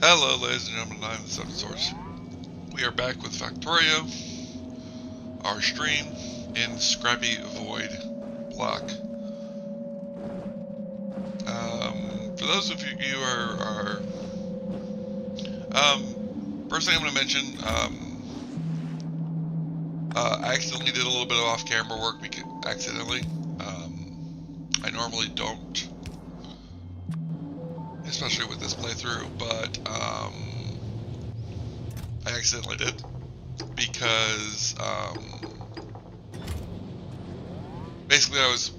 Hello, ladies and gentlemen, I'm the Seven Source. We are back with Factorio, our stream in Scrappy Void block. For those of you who are first thing I'm going to mention, I accidentally did a little bit of off-camera work. Accidentally. I normally don't, especially with this playthrough, but I accidentally did because basically I was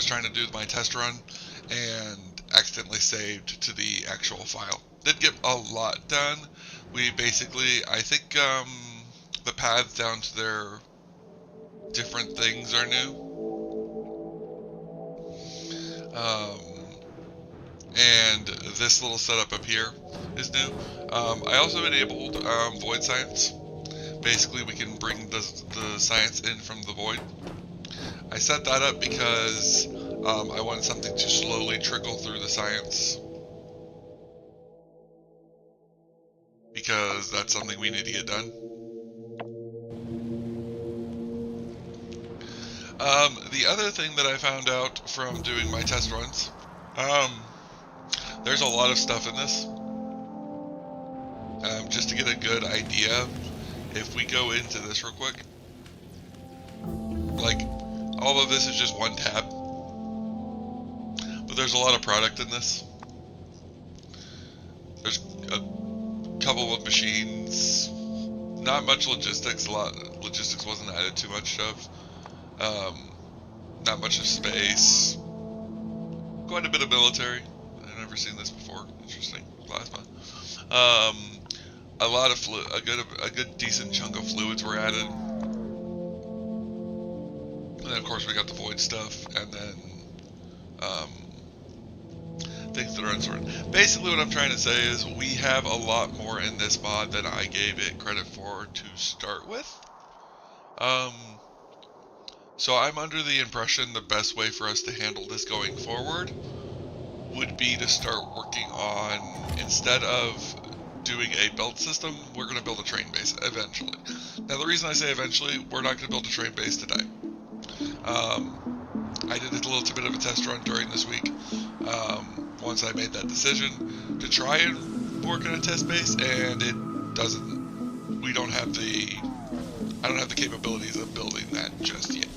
trying to do my test run and accidentally saved to the actual file. Did get a lot done. We basically, I think the paths down to their different things are new. And this little setup up here is new. I also enabled Void Science. Basically, we can bring the science in from the Void. I set that up because I wanted something to slowly trickle through the science. Because that's something we need to get done. The other thing that I found out from doing my test runs, there's a lot of stuff in this. Just to get a good idea, if we go into this real quick, like, all of this is just one tab, but there's a lot of product in this. There's a couple of machines, not much logistics. Logistics wasn't added too much of. Not much of space. Quite a bit of military. I've never seen this before. Interesting. Plasma. A lot of a good decent chunk of fluids were added. And then of course we got the void stuff, and then things that are unsorted. Basically what I'm trying to say is we have a lot more in this mod than I gave it credit for to start with. So I'm under the impression the best way for us to handle this going forward would be to start working on, instead of doing a belt system, we're going to build a train base eventually. Now the reason I say eventually, we're not going to build a train base today. I did a little bit of a test run during this week, once I made that decision to try and work on a test base, and it doesn't, I don't have the capabilities of building that just yet.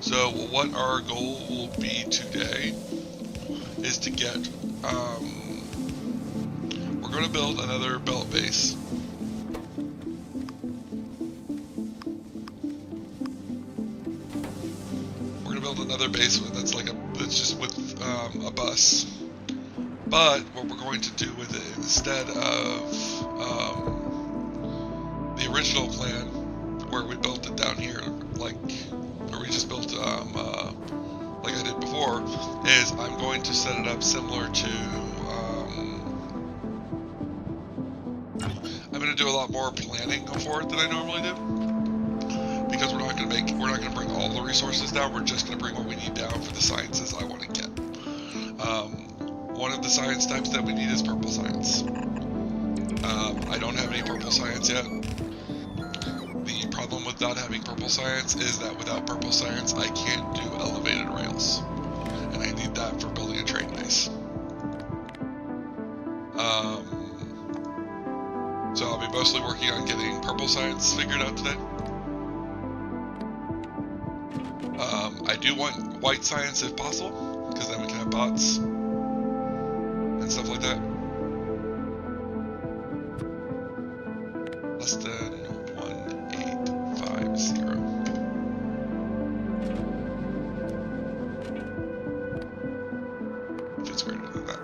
So what our goal will be today is to get, we're going to build another belt base. We're going to build another base that's just with a bus. But what we're going to do with it, instead of the original plan where we built it down here, like, or we just built like I did before, is I'm going to set it up similar to I'm going to do a lot more planning for it than I normally do, because we're not going to bring all the resources down. We're just going to bring what we need down for the sciences I want to get. One of the science types that we need is purple science. I don't have any purple science yet. The problem with not having purple science is that without purple science, I can't do elevated rails. And I need that for building a train base. So I'll be mostly working on getting purple science figured out today. I do want white science if possible, because then we can have bots and stuff like that. Less than 1850. If it's greater than that.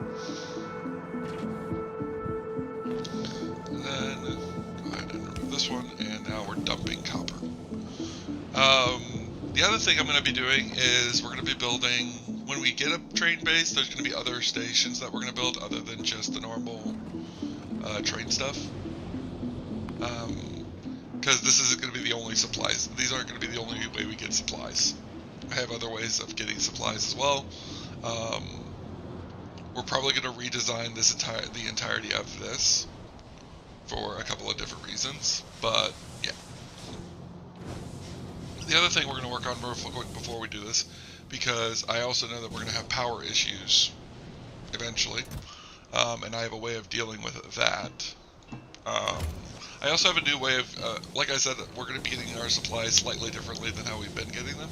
And then go ahead and remove this one, and now we're dumping copper. The other thing I'm going to be doing is we're going to be building, when we get a train base, there's going to be other stations that we're going to build other than just the normal train stuff. Because this isn't going to be the only supplies. These aren't going to be the only way we get supplies. I have other ways of getting supplies as well. We're probably going to redesign the entirety of this for a couple of different reasons, but yeah. The other thing we're going to work on before we do this, because I also know that we're going to have power issues eventually, and I have a way of dealing with that. I also have a new way of, like I said, we're going to be getting our supplies slightly differently than how we've been getting them.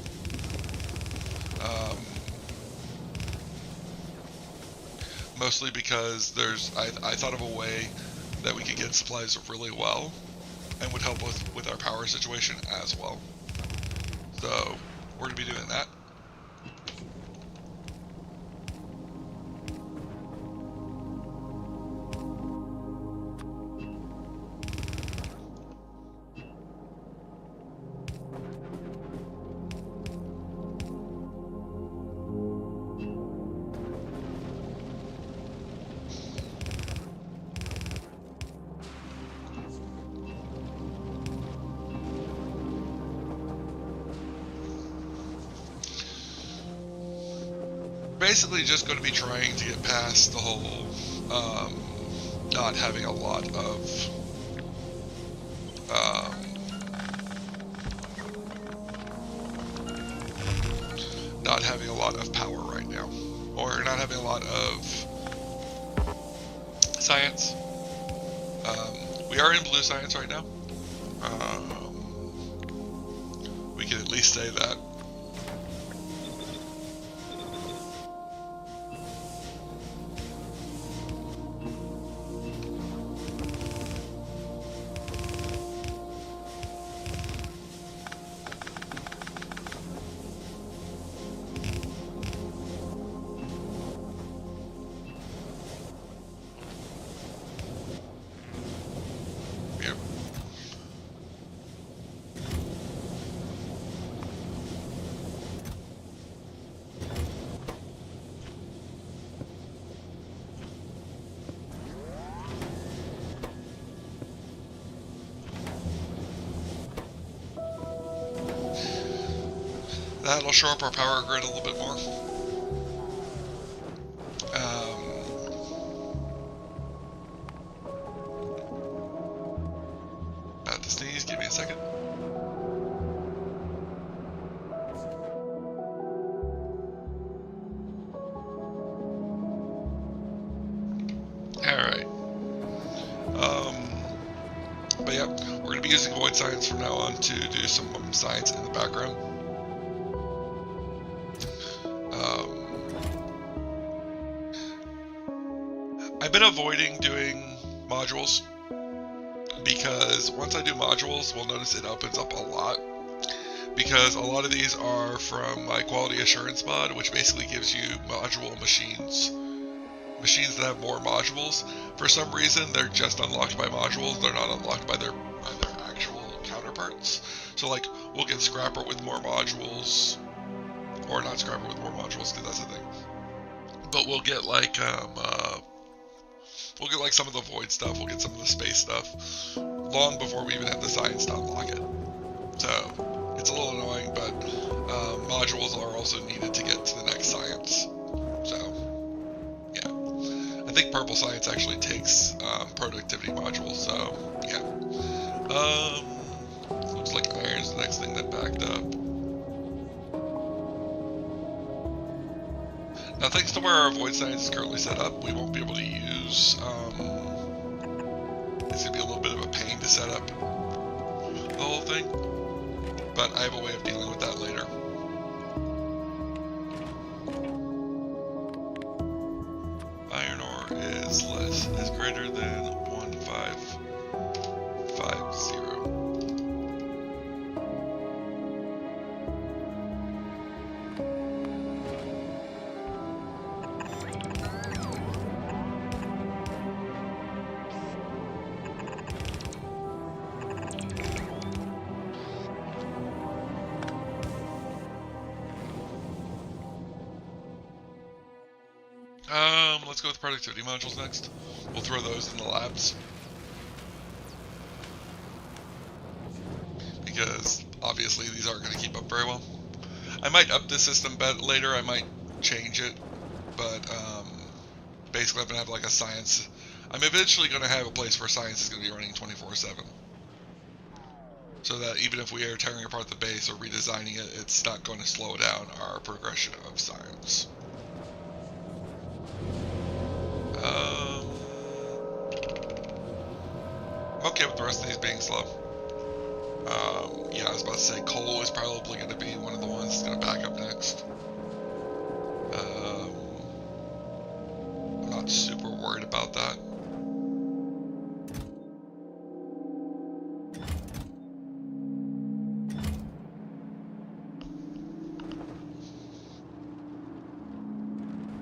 Mostly because I thought of a way that we could get supplies really well and would help with our power situation as well. So we're going to be doing that. Basically just going to be trying to get past the whole not having a lot of power right now, or not having a lot of science. We are in blue science right now. We can at least say that. That'll shore up our power grid a little bit more. About to sneeze, give me a second. Alright. But yeah, we're going to be using Void Science from now on to do some science in the background. I've been avoiding doing modules because once I do modules, we'll notice it opens up a lot, because a lot of these are from my quality assurance mod, which basically gives you module machines that have more modules. For some reason, they're just unlocked by modules. They're not unlocked by their actual counterparts. So like, we'll get Scrapper with more modules, or not Scrapper with more modules, because that's the thing. But we'll get like some of the Void stuff, we'll get some of the space stuff, long before we even have the science to unlock it. So, it's a little annoying, but modules are also needed to get to the next science. So, yeah. I think purple science actually takes productivity modules, so, yeah. Looks like iron's the next thing that backed up. Now, thanks to where our Void Science is currently set up, we won't be able to use, it's going to be a little bit of a pain to set up the whole thing, but I have a way of dealing with that later. Iron ore is greater than 1550. Let's go with productivity modules next. We'll throw those in the labs, because obviously these aren't going to keep up very well. I might up the system later, I might change it but basically I'm gonna have like a science. I'm eventually gonna have a place where science is gonna be running 24/7, so that even if we are tearing apart the base or redesigning it, it's not going to slow down our progression of science. I'm okay with the rest of these being slow. Yeah, I was about to say coal is probably going to be one of the ones that's going to back up next. I'm not super worried about that.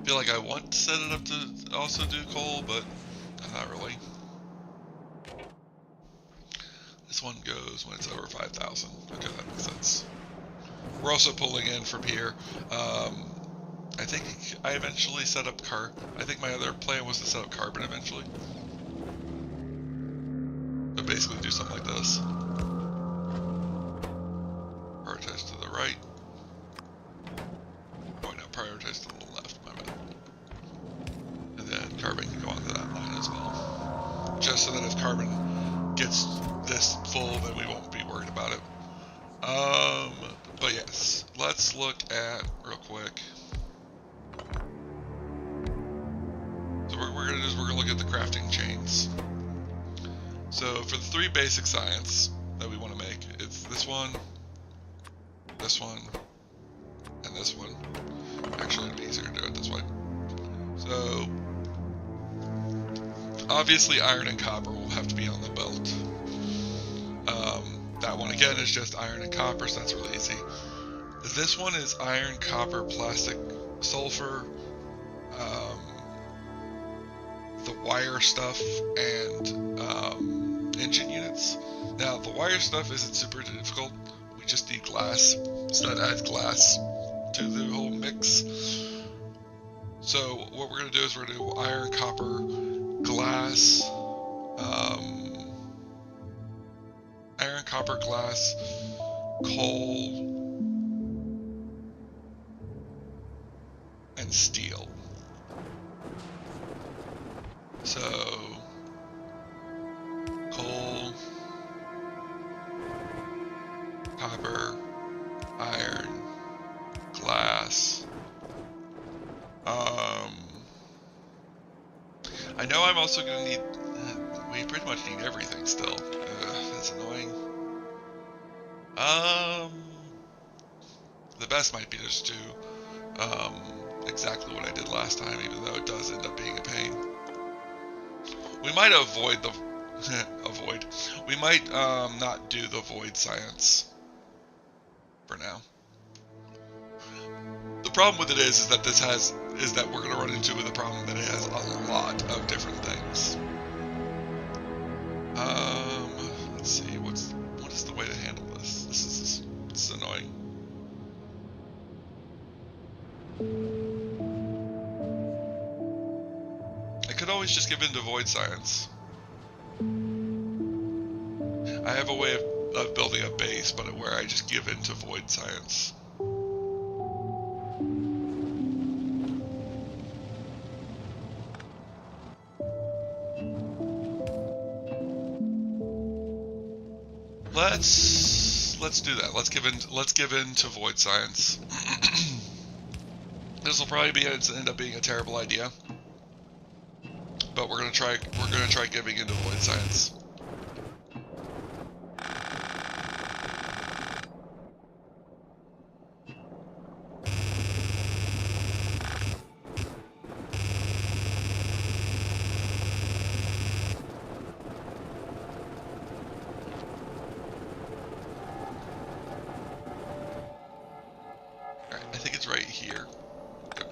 I feel like I want to set it up to also do coal, but not really. This one goes when it's over 5,000. Okay, that makes sense. We're also pulling in from here. I think I eventually set up I think my other plan was to set up carbon eventually. So basically do something like this. Prioritize to the right. Oh no, prioritize to the left, my bad. And then carbon can go onto that line as well. Just so that if carbon gets this full, then we won't be worried about it. But yes, let's look at real quick. So what we're gonna do is we're gonna look at the crafting chains. So for the 3 basic science that we want to make, it's this one, and this one. Actually, it'd be easier to do it this way. So obviously iron and copper will have to be on the belt. That one again is just iron and copper, so that's really easy. This one is iron, copper, plastic, sulfur, the wire stuff, and engine units. Now the wire stuff isn't super difficult. We just need glass, so that adds glass to the whole mix. So what we're going to do is we're going to do iron, copper, glass, iron, copper, glass, coal, and steel. So coal, copper, iron, glass. I know I'm also going to need, we pretty much need everything still. That's annoying. The best might be just to do exactly what I did last time, even though it does end up being a pain. We might avoid the we might not do the void science for now. The problem with it is that we're going to run into the problem that it has a lot of different things. Let's see, what is the way to handle this? This is annoying. I could always just give in to void science. I have a way of building a base, but where I just give in to void science. Let's do that. Let's give in to void science. This will probably end up being a terrible idea, but we're gonna try giving into void science. I think it's right here. Good.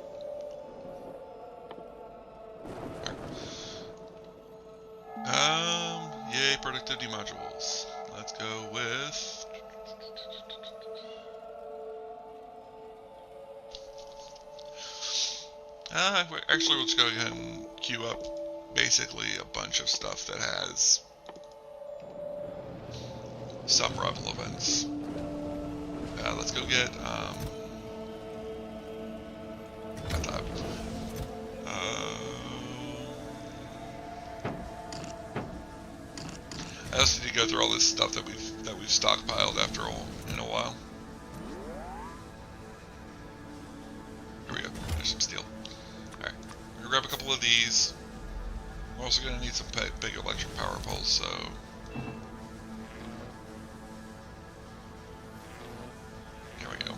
Yay, productivity modules. Let's go with... actually, we'll just go ahead and queue up basically a bunch of stuff that has some relevance. Let's go get... I also need to go through all this stuff that we've stockpiled after in a while. Here we go. There's some steel. All right, we're gonna grab a couple of these. We're also gonna need some big electric power poles. So. Here we go.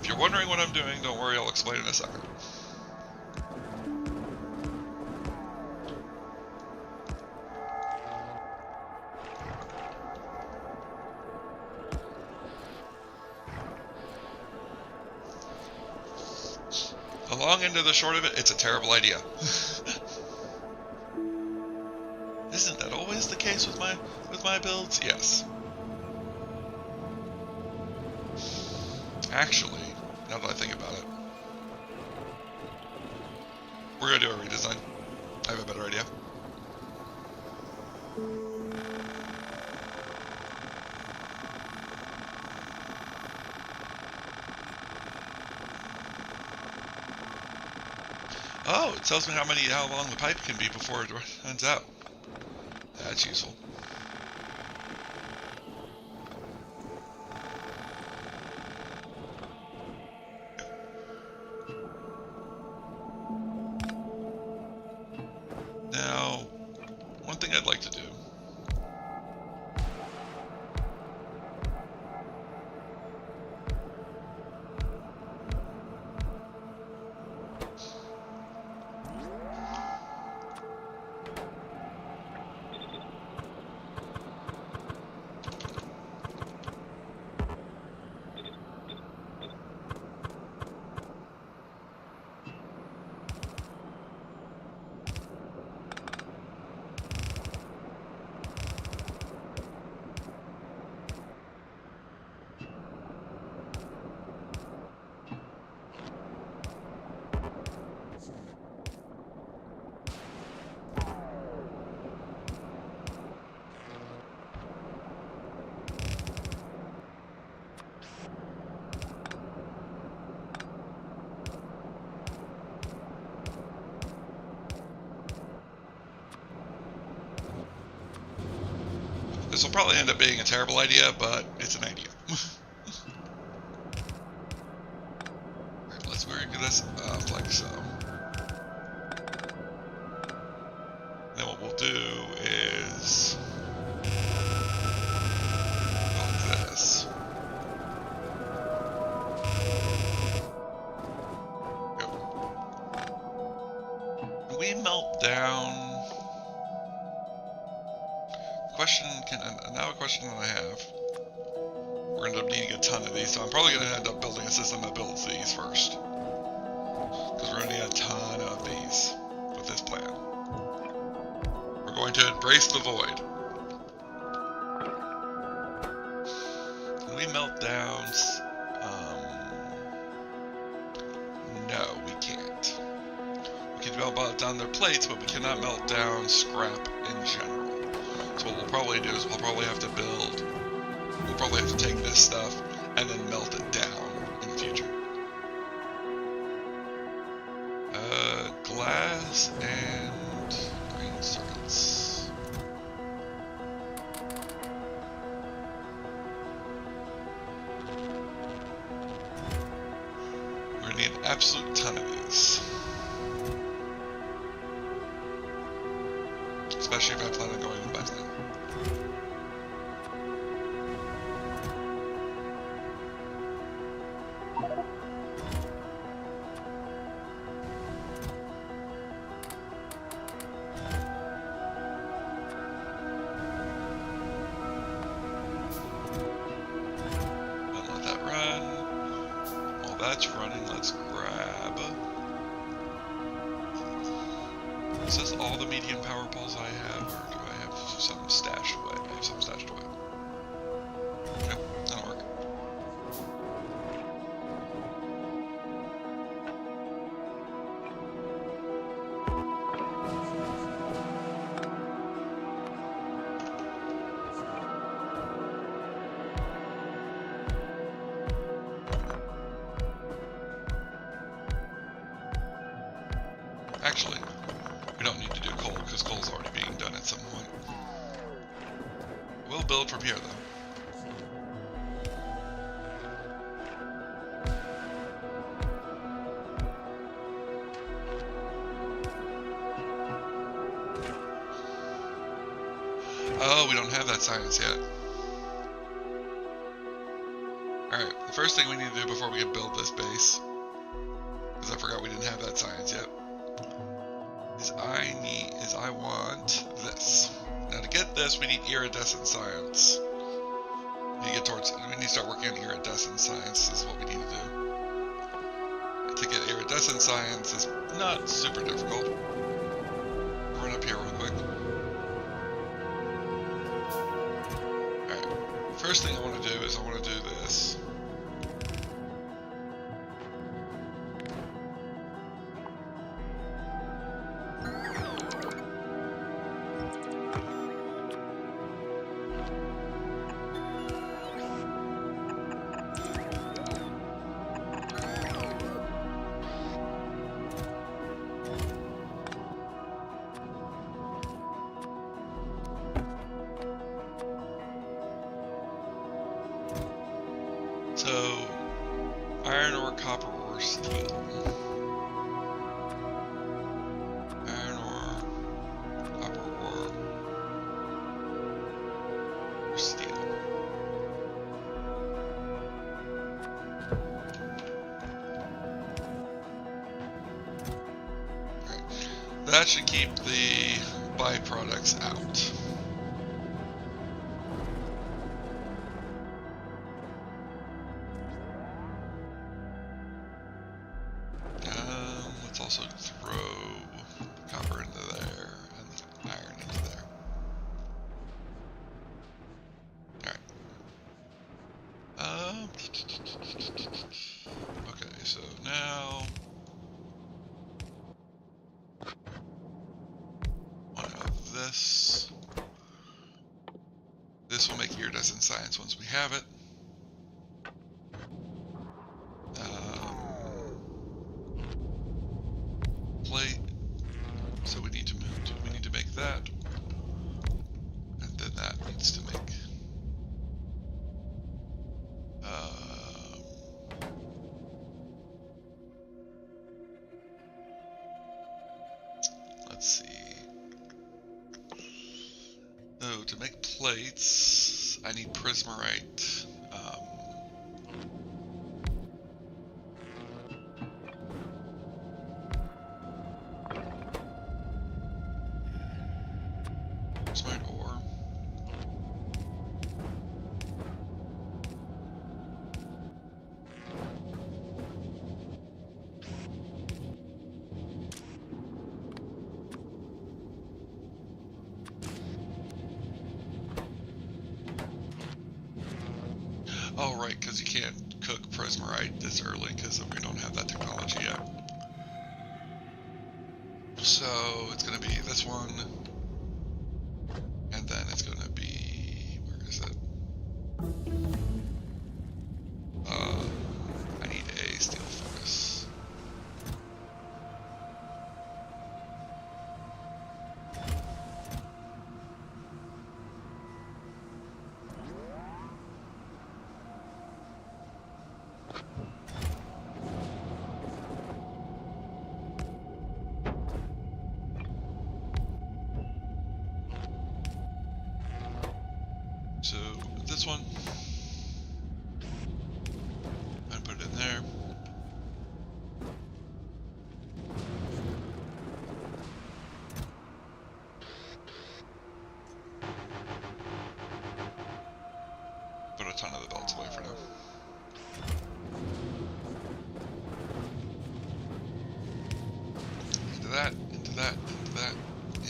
If you're wondering what I'm doing, don't worry, I'll explain in a second. The long end of the short of it, it's a terrible idea. Isn't that always the case with my builds? Yes. Actually, now that I think about it, we're gonna do a redesign. I have a better idea. Oh, it tells me how long the pipe can be before it runs out. That's useful. Now, one thing I'd like to do. This will probably end up being a terrible idea, but it's an idea. Alright, let's work this up like so. Then what we'll do is like this. Go. Can we melt down? Now a question that I have. We're going to end up needing a ton of these, so I'm probably going to end up building a system that builds these first. Because we're going to need a ton of these with this plan. We're going to embrace the void. Can we melt down? No, we can't. We can melt down their plates, but we cannot melt down scrap in general. So what we'll probably do is we'll probably have to take this stuff and then melt it down in the future. Glass and green circuits. We're gonna need an absolute ton of these. Especially if I plan on going with Bethany. Don't let that run. While that's running, let's grab. Is this all the medium power poles I have, or do I have something stashed away? I have something stashed away. Okay, that'll work. Actually, we don't need to do coal because coal's already being done at some point. We'll build from here though. Oh, we don't have that science yet. Alright, the first thing we need to do before we can build this base, because I forgot we didn't have that science yet, is I want this. Now to get this, we need iridescent science. We need to start working on iridescent science, is what we need to do. And to get iridescent science is not super difficult. Run up here real quick. Alright, first thing I want to do is I want to do this. So, iron ore, copper ore, steel. Iron ore, copper ore, or steel. Okay. That should keep the byproducts out. Let's also throw copper into there and iron into there. Alright. Okay, so now one of this. This will make iridescent science once we have it. Plate. So we need to make that, and then that needs to make. Let's see. Oh, to make plates, I need prismarite. Prismarite ore. Oh, right, because you can't cook prismarite this early because we don't have that technology yet. So it's going to be this one, and then it's going to be, where is it? I need a steel furnace. So this one, and put it in there. Put a ton of the belts away for now. Into that, into that, into that,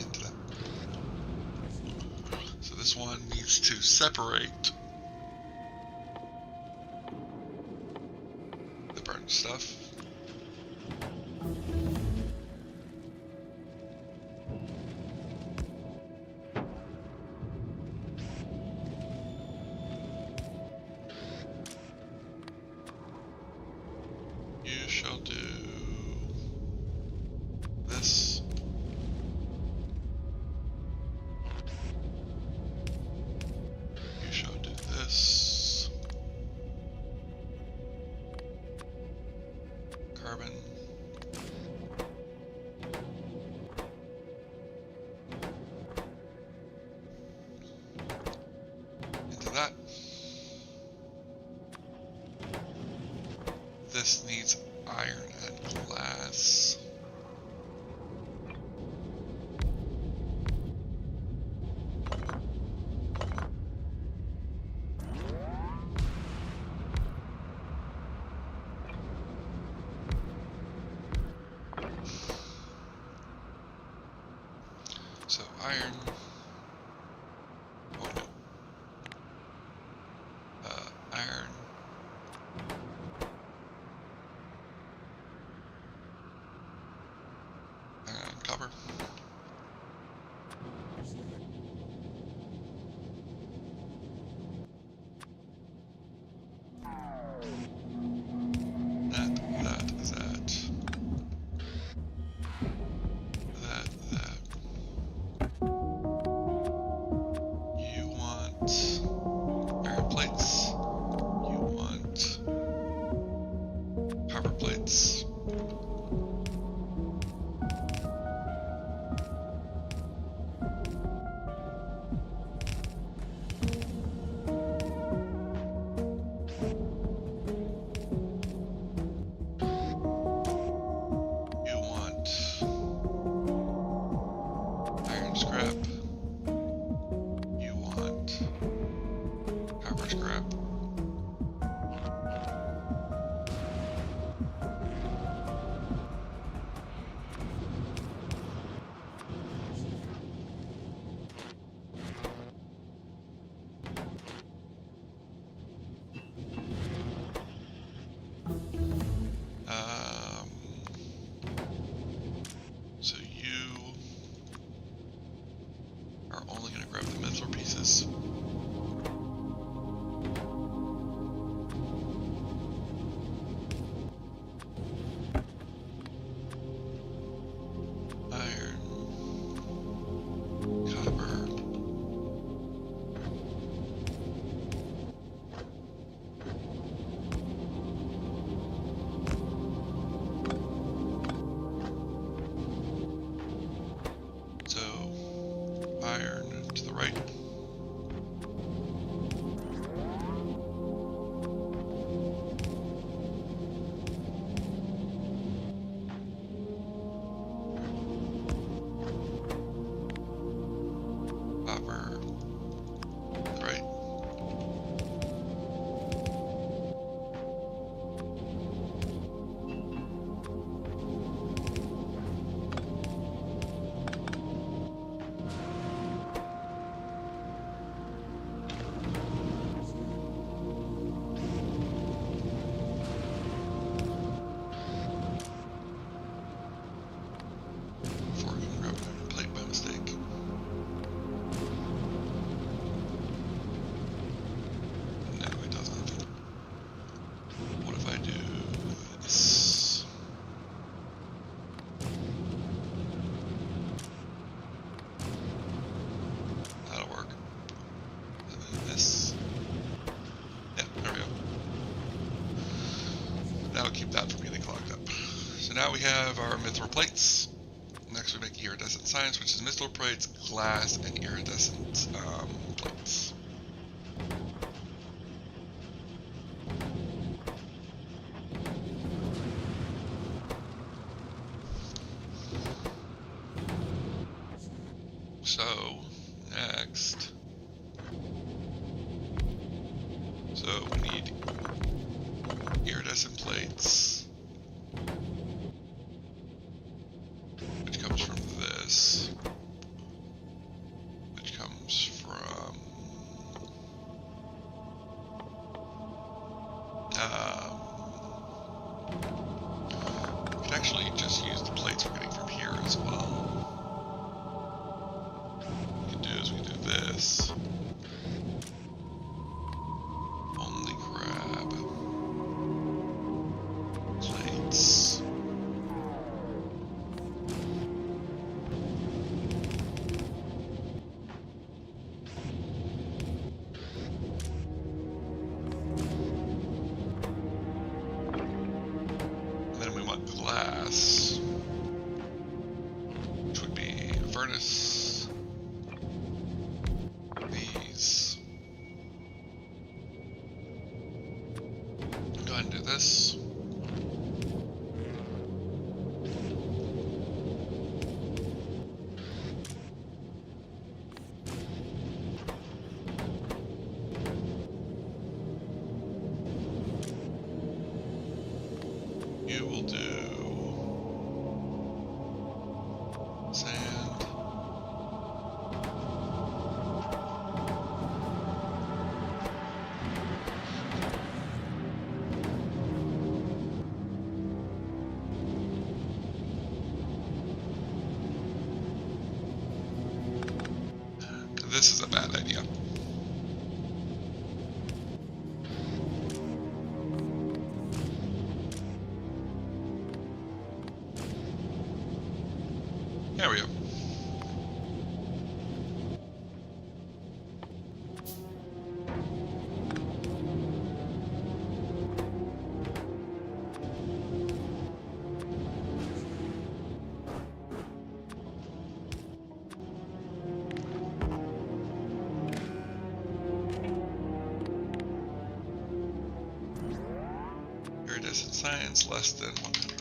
into that. So this one needs to separate the burnt stuff. You shall do this. carbon. Into that. This needs iron and glass. So iron. Oh no. Iron. And copper. That is that. That. You want iron plates. You want copper plates. You want iron scrap. You want copper scrap. So you are only going to grab the metal pieces. Iron, copper, so iron to the right. Copper, right. Before I can grab a plate by mistake. No, it doesn't. What if I do this? That'll work. And then this. Yeah, there we go. That'll keep that from getting clogged up. So now we have our mithril plates. Next we make iridescent science, which is mithril plates, glass, and iridescent plates. So, next. So we need iridescent plates, which comes from this, which comes from we could actually just use the plates we're getting from here as well. What we can do is we can do this. Only grab plates. And then we want harness these. Go ahead and do this. You will do sand. This is a bad idea. There we go. Iridescent science less than 100.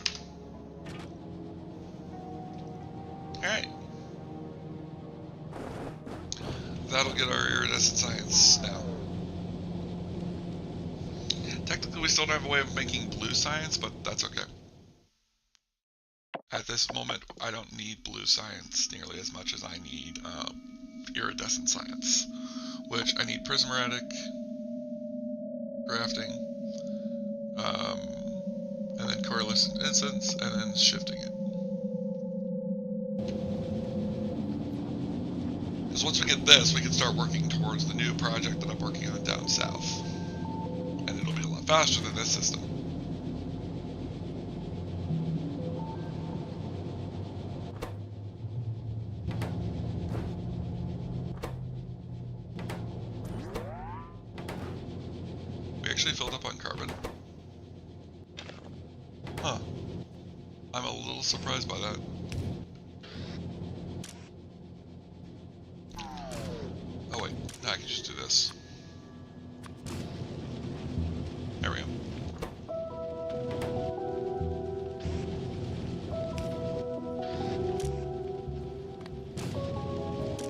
Alright. That'll get our iridescent science now. Technically, we still don't have a way of making blue science, but that's okay. At this moment, I don't need blue science nearly as much as I need iridescent science, which I need prismatic crafting, and then coalescent incense, and then shifting it. Because once we get this, we can start working towards the new project that I'm working on down south. And it'll be a lot faster than this system. We actually filled up on carbon. Huh. I'm a little surprised by that. Oh wait, no, I can just do this. There we go.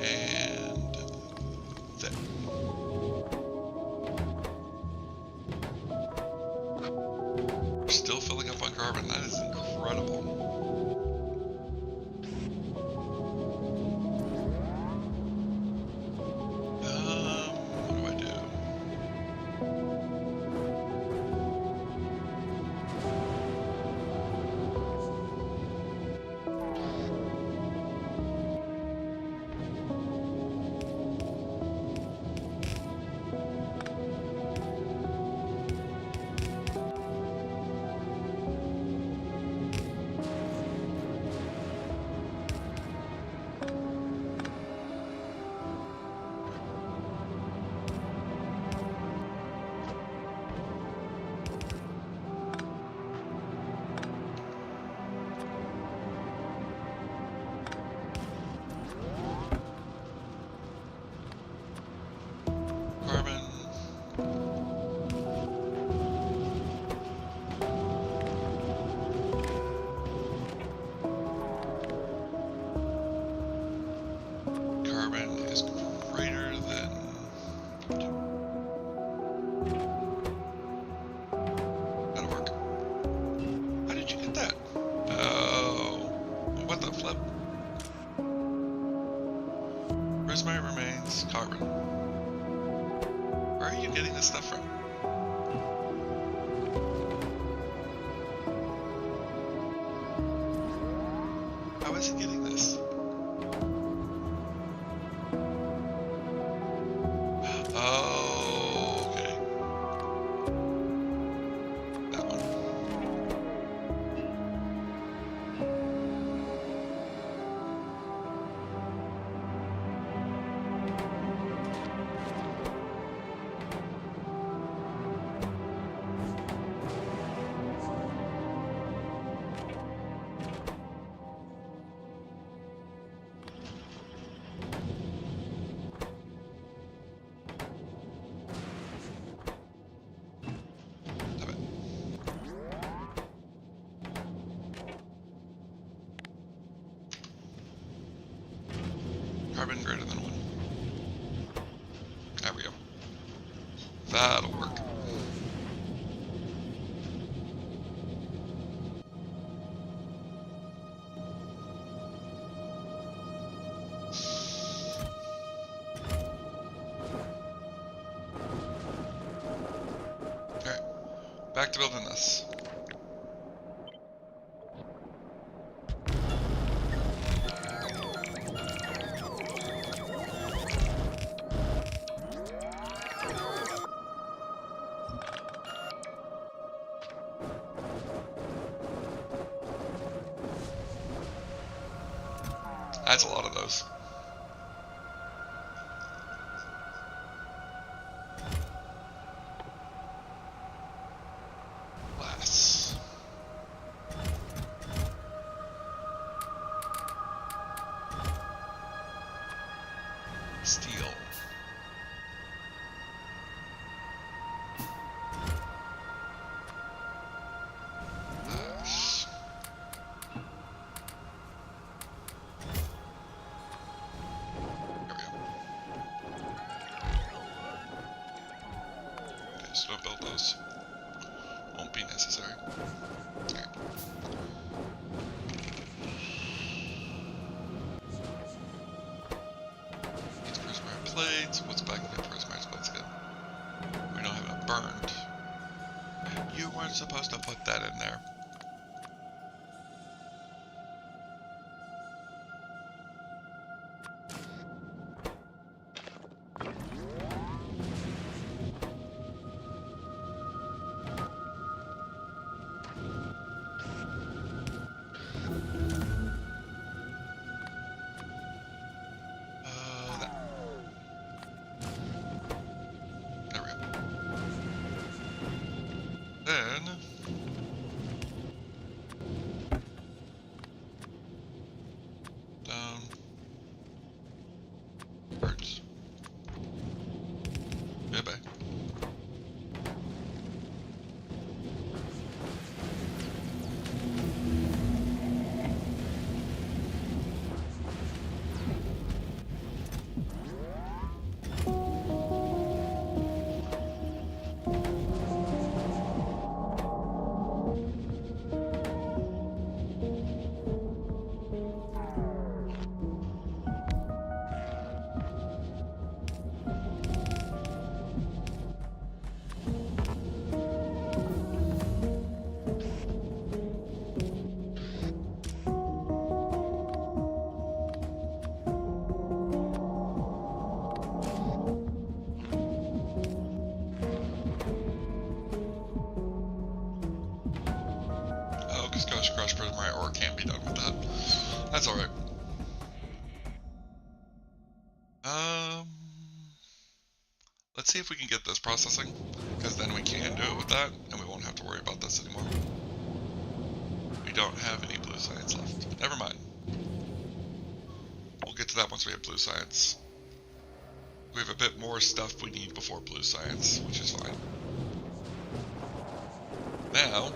And there. We're still filling up on carbon. That is incredible. Prismatic remains, carbon. Where are you getting this stuff from? How is he getting this? Oh, okay. That one. carbon greater than 1. There we go. That'll work. Alright, back to building this. That's a lot of those. Glass. Steel. Glass. So don't build those. Won't be necessary. Okay. These prismatic plates. What's back in the prismatic plates again? We don't have it burned. You weren't supposed to put that in there. Then down birds. Goodbye. Crush prismarite ore can't be done with that. That's alright. Let's see if we can get this processing, because then we can do it with that, and we won't have to worry about this anymore. We don't have any blue science left. Never mind. We'll get to that once we have blue science. We have a bit more stuff we need before blue science, which is fine. Now,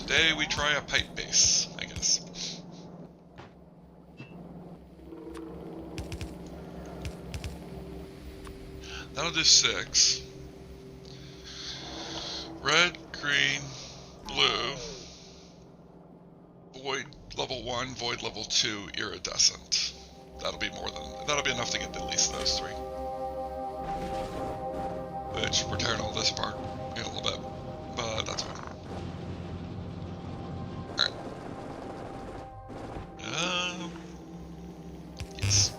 today we try a pipe base, I guess. That'll do 6. Void level 2 iridescent. That'll be enough to get at least those 3. Which we're tearing all this apart in a little bit, but that's fine. Alright. Yes.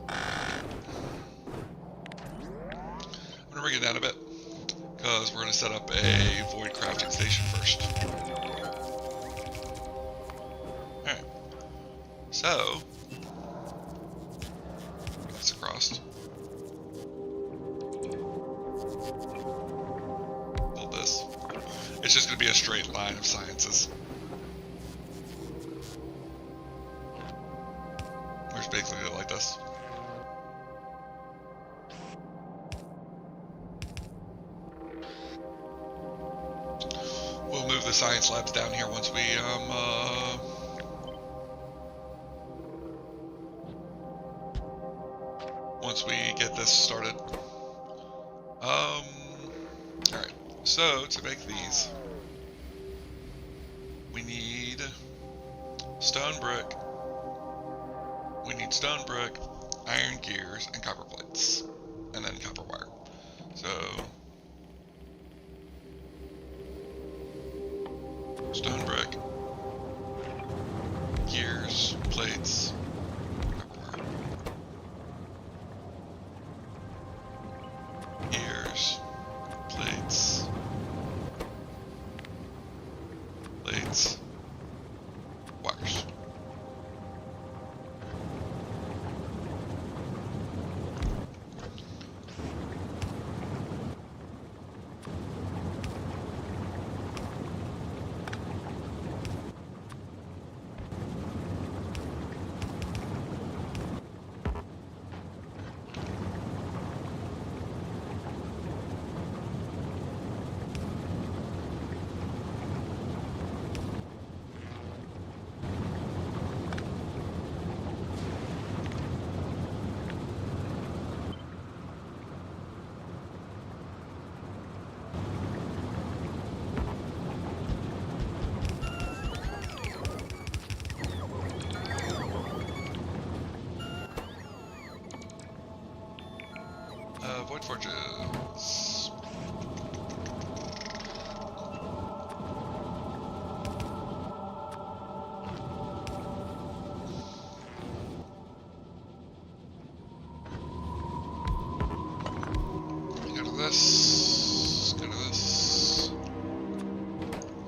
I'm gonna bring it down a bit, because we're gonna set up a void crafting station first. Alright. So, that's across. Build this. It's just going to be a straight line of sciences. We're just basically going to like this. We'll move the science labs down here once we get this started. Alright, so to make these, we need stone brick, iron gears, and copper plates, and then copper wire. So, stone brick, gears, plates, wires. Void forges. Go to this. Go to this.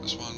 This one.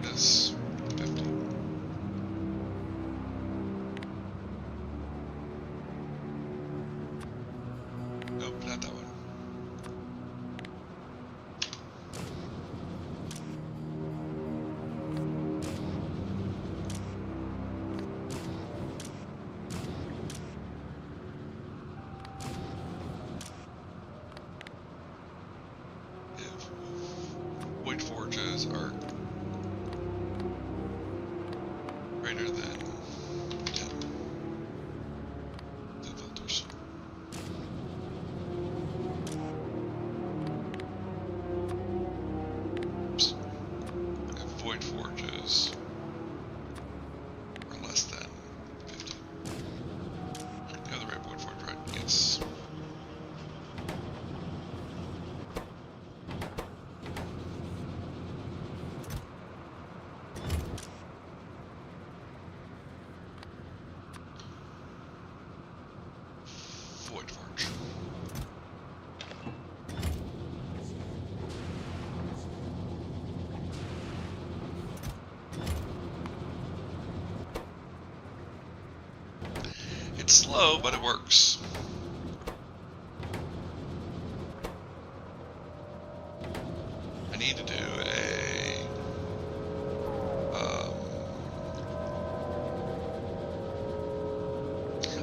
This 50. Nope, not that one. Void forges. Void Forge. It's slow, but it works. I need to do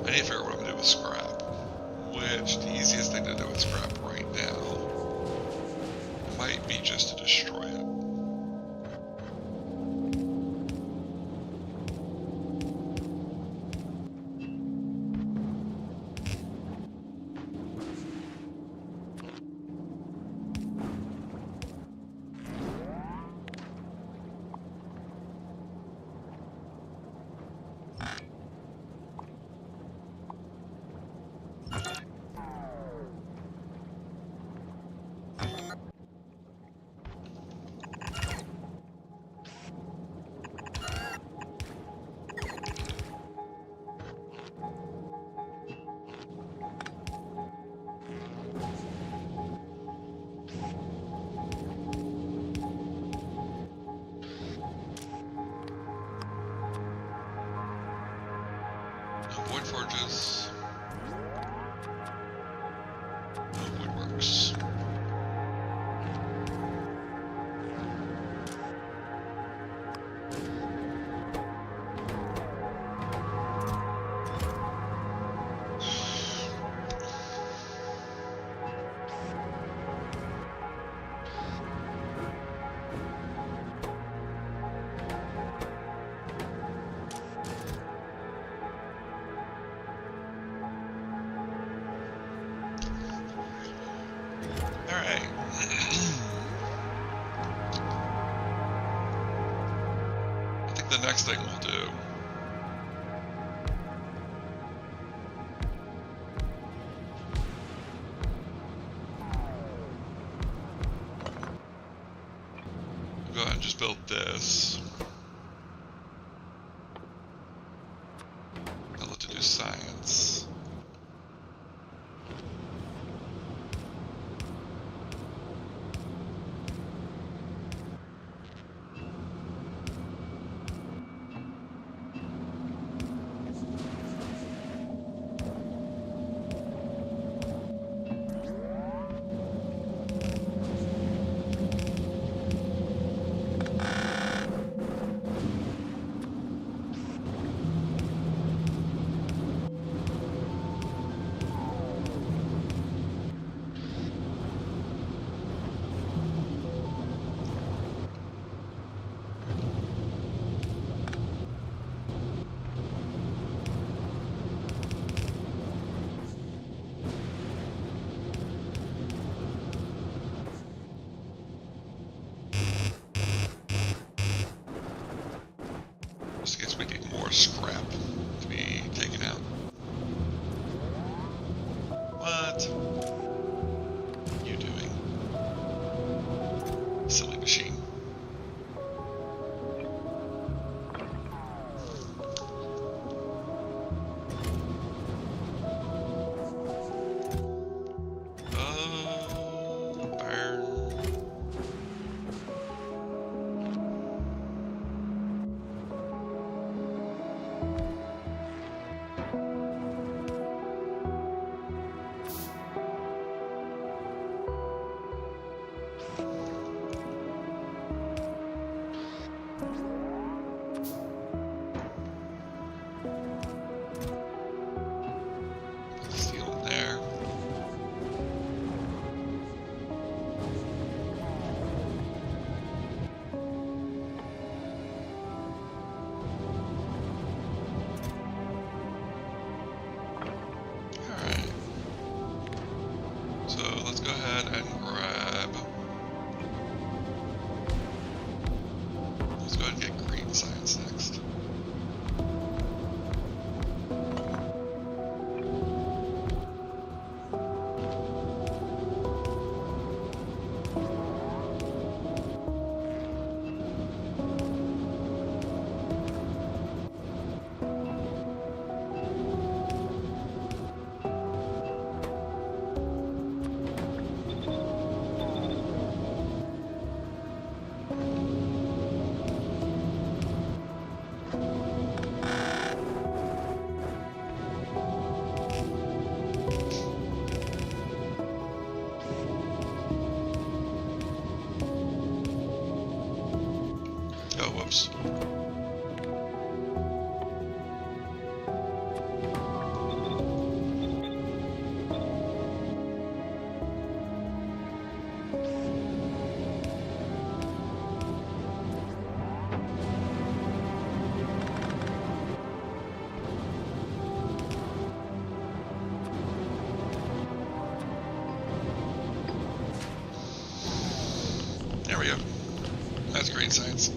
I need to figure out what I'm going to do with scrap. Which, the easiest thing to do with scrap right now might be just to destroy it. Void forges. No wood works. Alright. I think the next thing we'll do we'll go ahead and just build this. I'll let it do science. Just in case we need more scrap to be taken out. What are you doing? Silly machine. Iron. That's great science.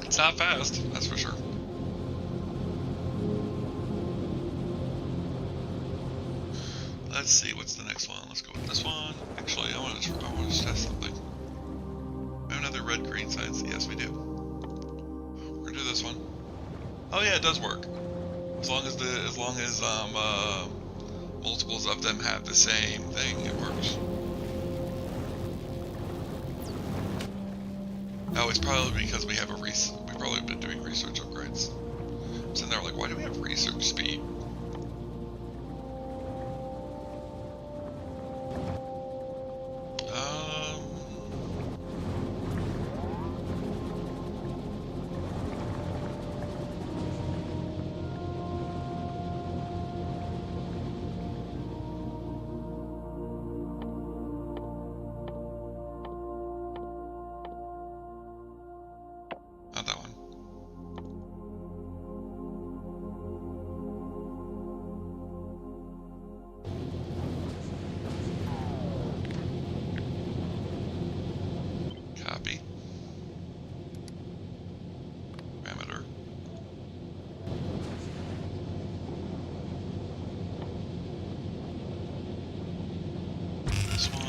It's not fast, that's for sure. Let's see, what's the next one? Let's go with this one. Actually, I want to test something. We have another red-green science? Yes, we do. We're gonna do this one. Oh yeah, it does work. As long as multiples of them have the same thing, it works. Oh, it's probably because we have we've probably been doing research upgrades. So they're like, why do we have research speed? Not that one. Copy. Parameter. This one.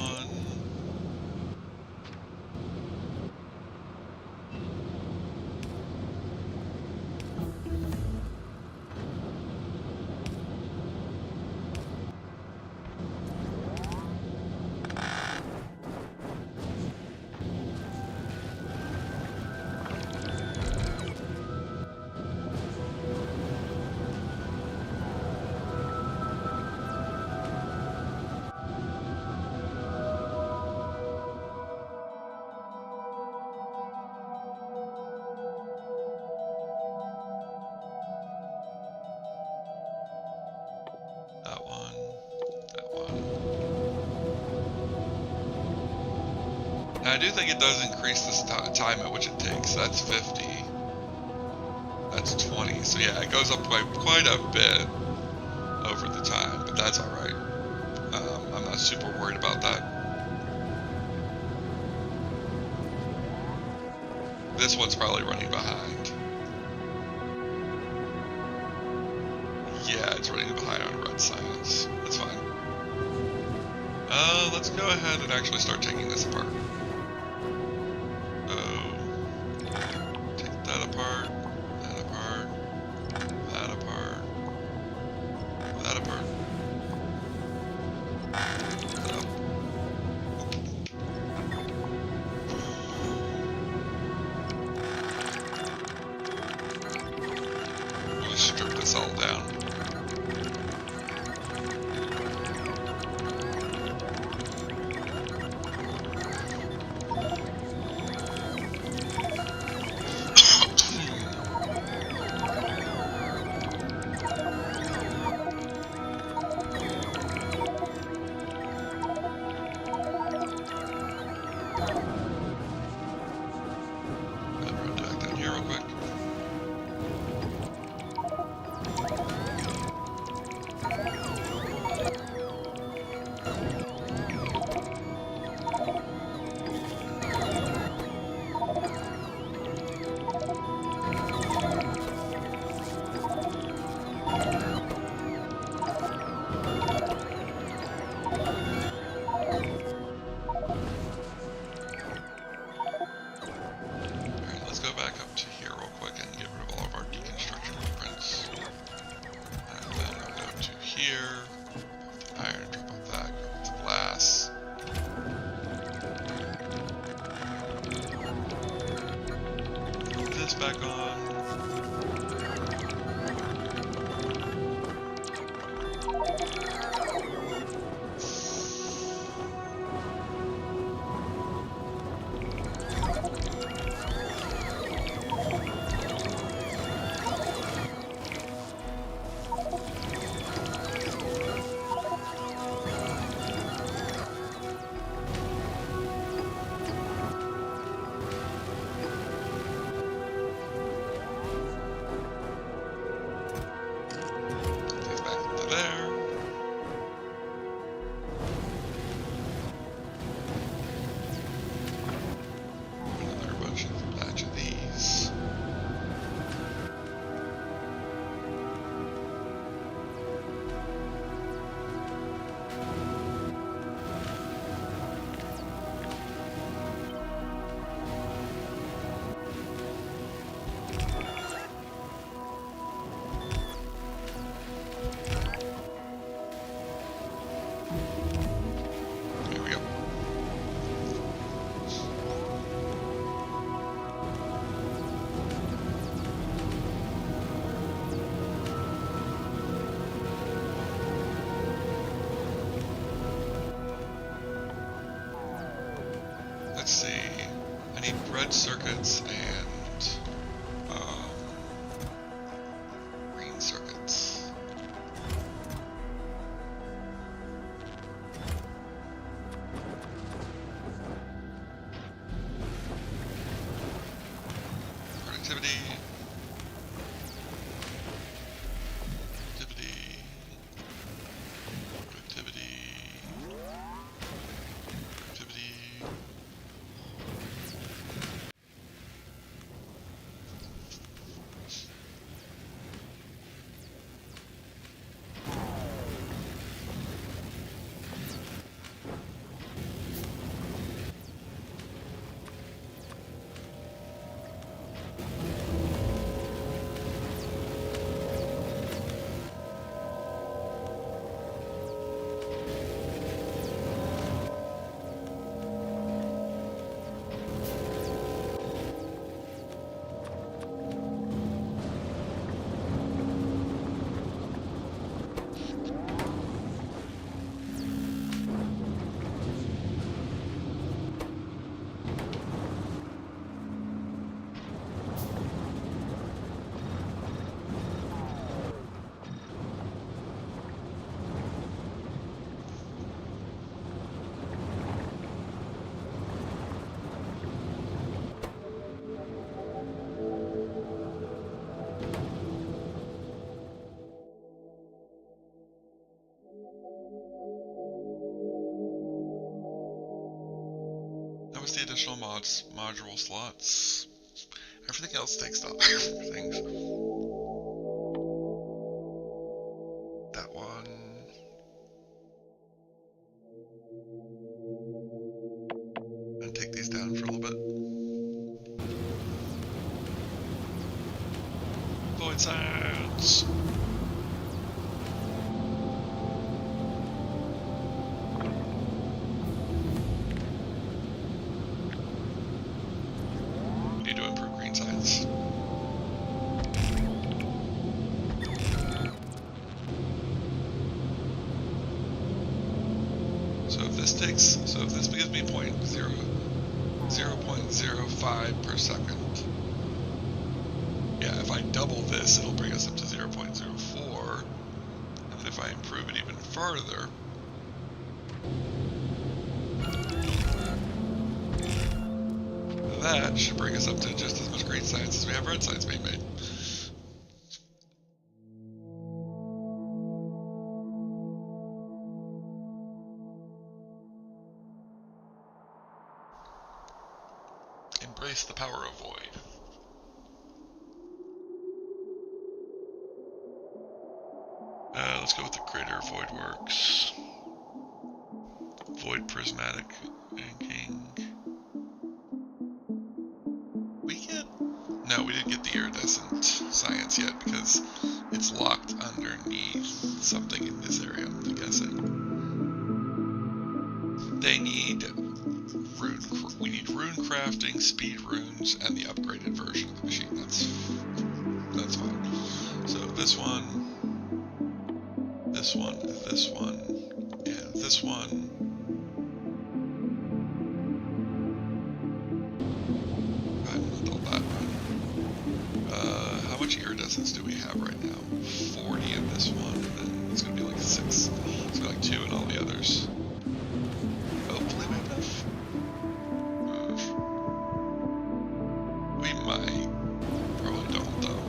That one. That one. Now, I do think it does increase the time at which it takes. That's 50. That's 20. So yeah, it goes up by quite a bit over the time, but that's alright. I'm not super worried about that. This one's probably running behind. Yeah, it's running behind on red science. That's fine. Let's go ahead and actually start taking this apart. Take that apart, that apart, that apart, that apart. We'll strip this all down. need red circuits and green circuits. Productivity. That was the additional module slots. Everything else takes the things. That one. And take these down for a little bit. Void science. Need to improve green science. So if this gives me 0.05 per second. Yeah, if I double this, it'll bring us up to 0.04. And then if I improve it even further, that should bring us up to just as much green science as we have red science being made. Embrace the power of Void. Let's go with the greater Void works. Void prismatic inking. No, we didn't get the iridescent science yet because it's locked underneath something in this area, I'm guessing. They need we need rune crafting, speed runes, and the upgraded version of the machine. That's fine. So this one, and this one. How much iridescence do we have right now? 40 in this one, and then it's going to be like 6. It's going to be like 2 in all the others. Hopefully we have enough. We might. Probably don't, though.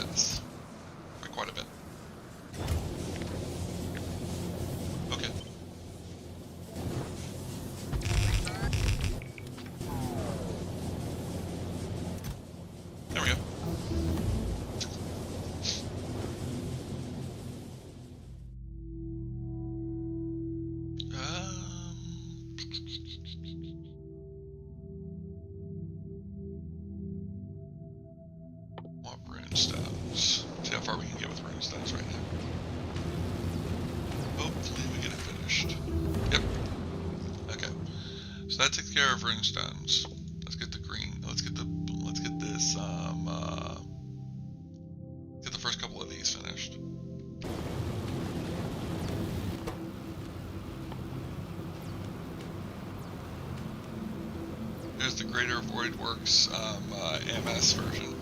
this. By quite a bit. Okay. There we go. Want rune stones. See how far we can get with rune stones right now. Hopefully we get it finished. Yep. Okay. So that takes care of rune stones. Let's get the green. Let's get this get the first couple of these finished. There's the Greater Void Works MS version.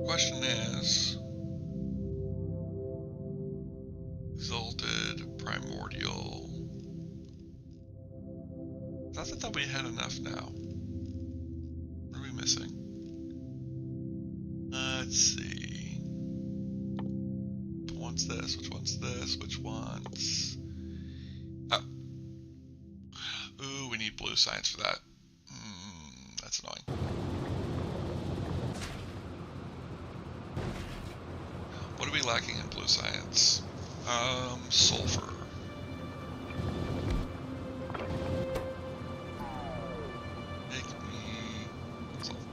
Question is, Exalted, Primordial. I thought we had enough now. What are we missing? Let's see. Which one's this? Which one's this? Which one's... Oh. Ooh, we need blue science for that. That's annoying. What are we lacking in blue science? Sulfur. Make me sulfur.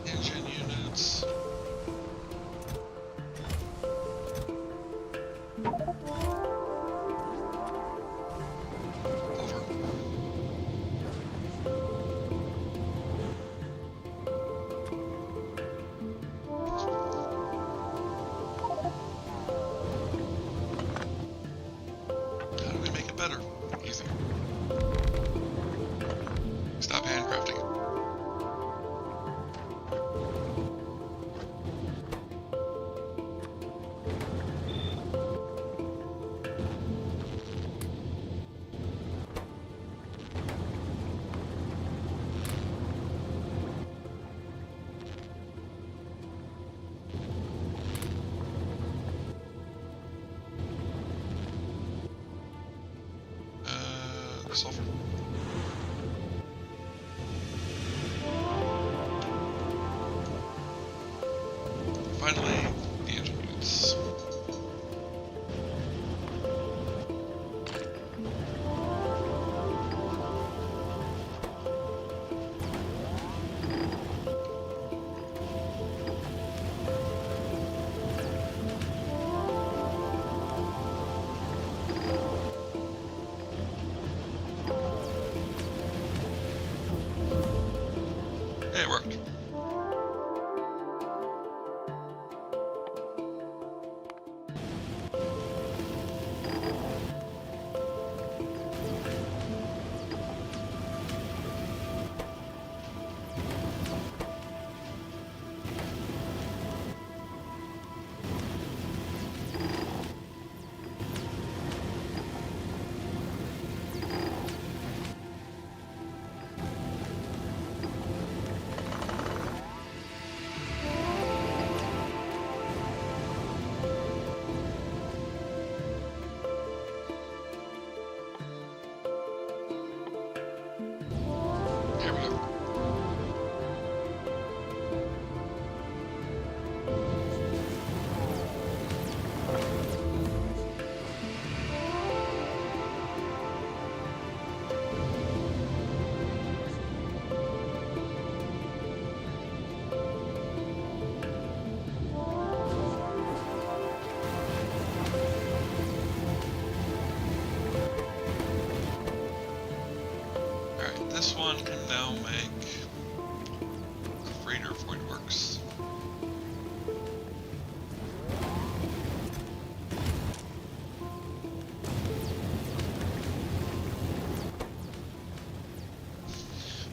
Engine units. Over. How do we make it better? Easier. Stop handcrafting it. Sulfur. Finally, the engine units. Hey, it worked. one can now make greater void works.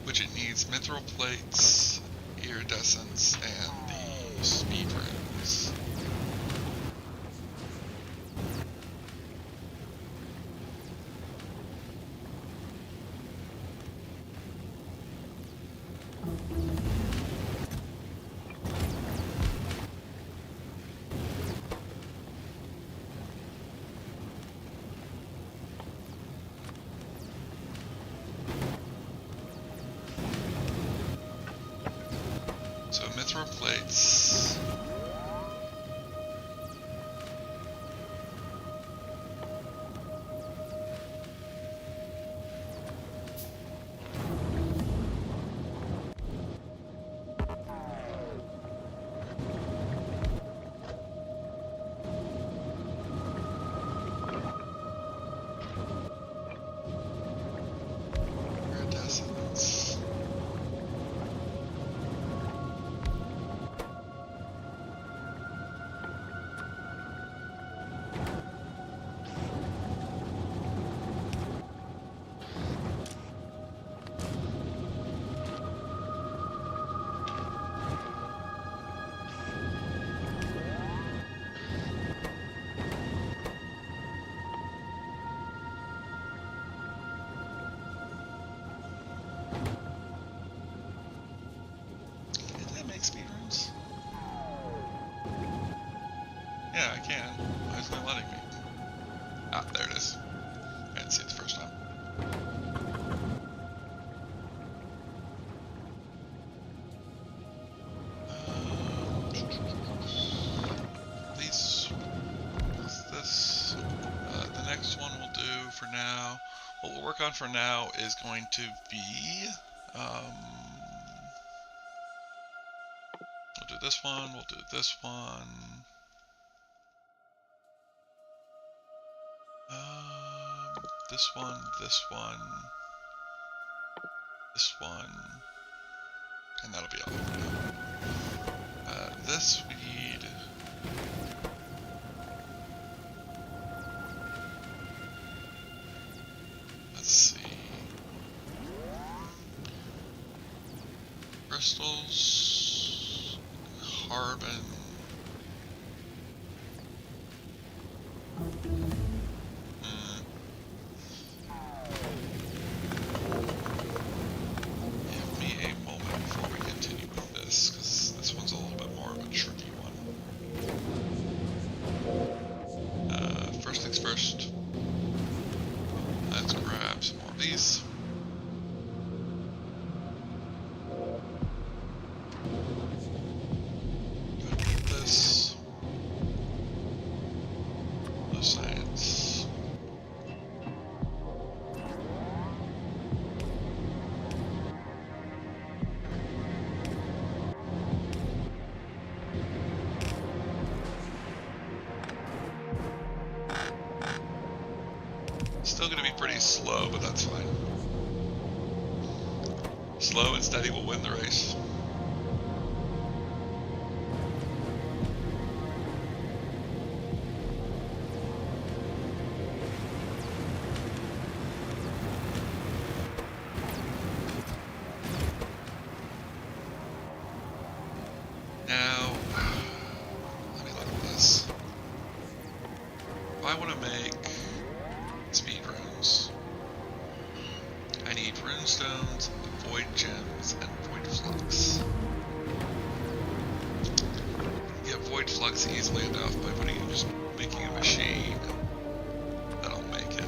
Which it needs mithril plates, iridescence, and the speed runes. So mithril plates. Iridescence. Speed runes? Yeah, I can. Why isn't it letting me? Ah, there it is. I didn't see it the first time. This. The next one we'll do for now. What we'll work on for now is going to be. We'll do this one. We'll do this one. This one. This one. This one. And that'll be all for now. This we need. Let's see. Crystals. Carbon. Give me a moment before we continue with this, because this one's a little bit more of a tricky one. First things first. Let's grab some more of these. This. No science. Still going to be pretty slow, but that's fine. Slow and steady will win the race. Now, let me look at this. If I want to make speed runes, I need rune stones, void gems, and void flux. Get void flux easily enough by just making a machine. That'll make it.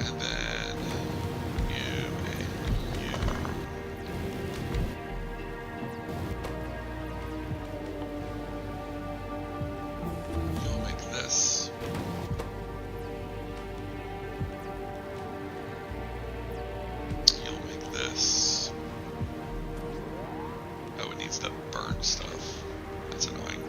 And then you and you. You'll make this. You'll make this. Oh, it needs to burn stuff. That's annoying.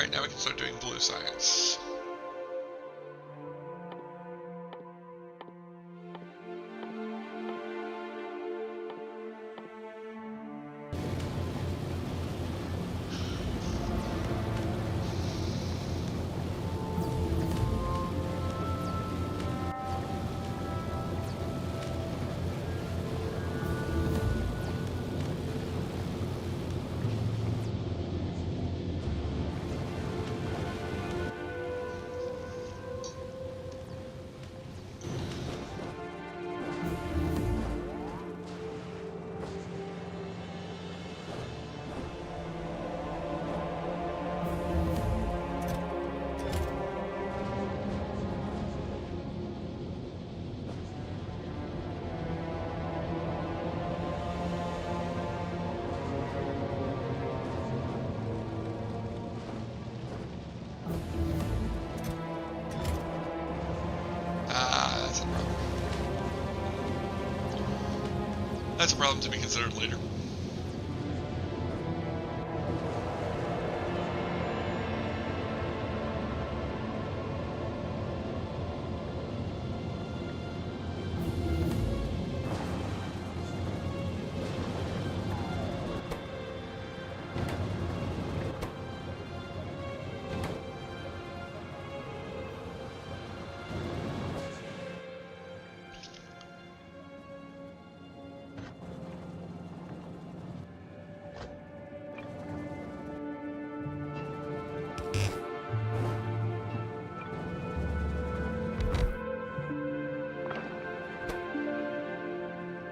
Alright, now we can start doing blue science. That's a problem to be considered later.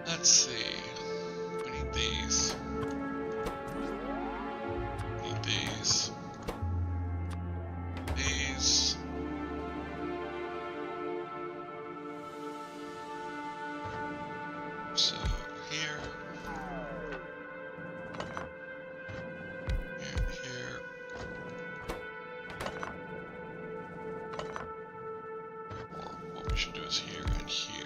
Let's see. We need these. Need these. These. So here. Here. Or what we should do is here and here.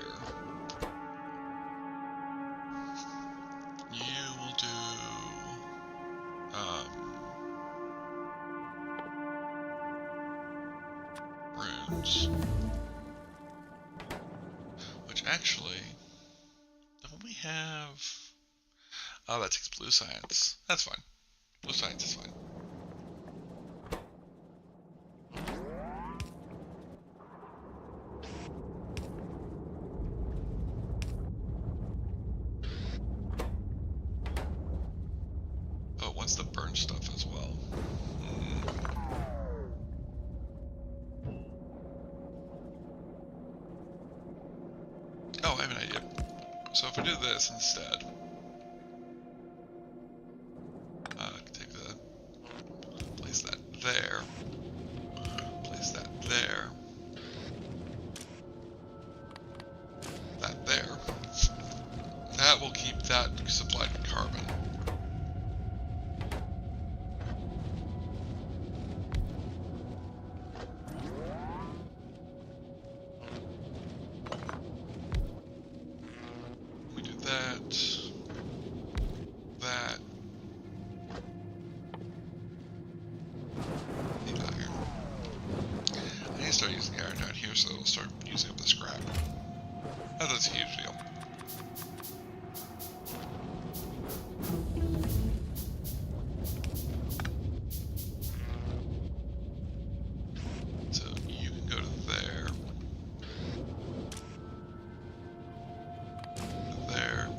Which actually, don't we have... Oh, that takes blue science. That's fine. Blue science is fine. Oh, it wants the burn stuff as well. Oh, I have an idea. So if we do this instead, take the, place that there, place that there, that there. That will keep that supplied with carbon. Start using iron down here, so it'll start using up the scrap. That's a huge deal. So you can go to there, there.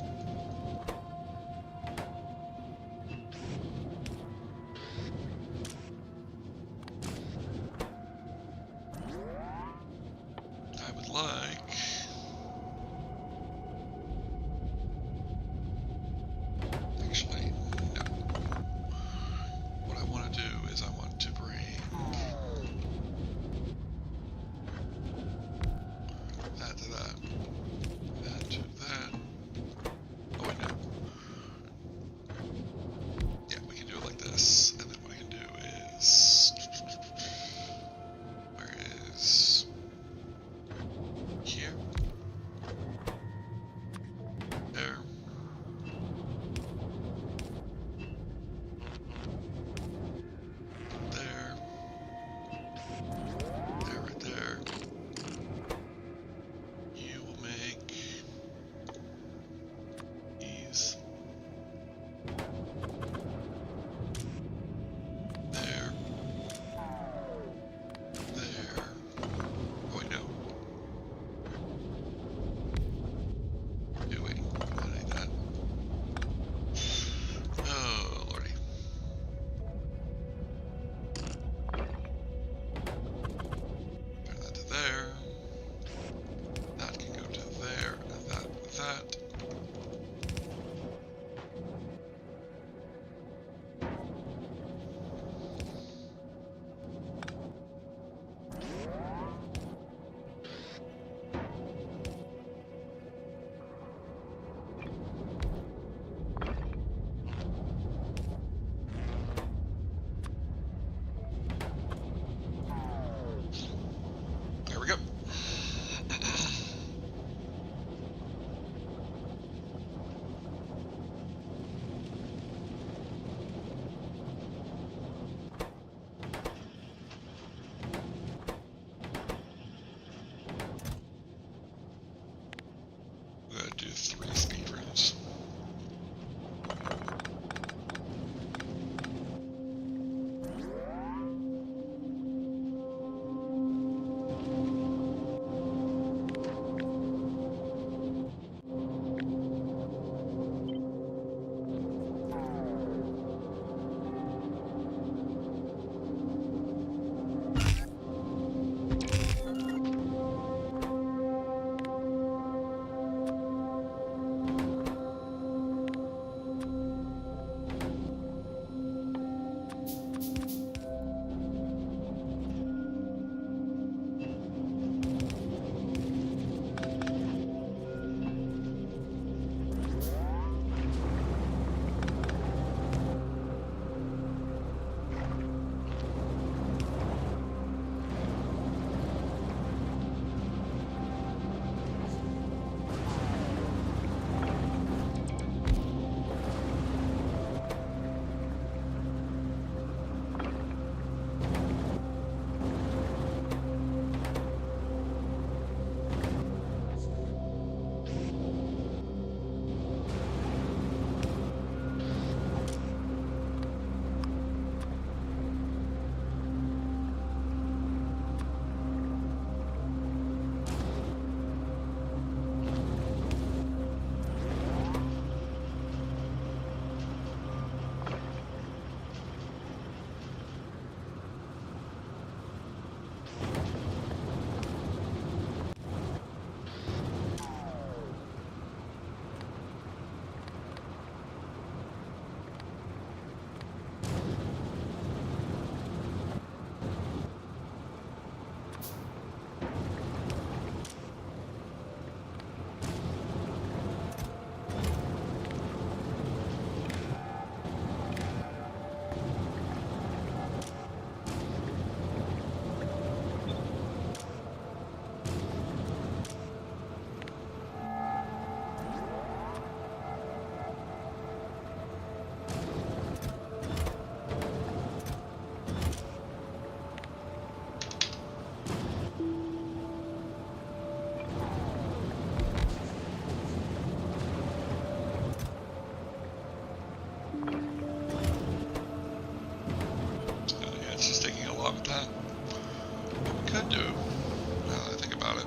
could do, now that I think about it,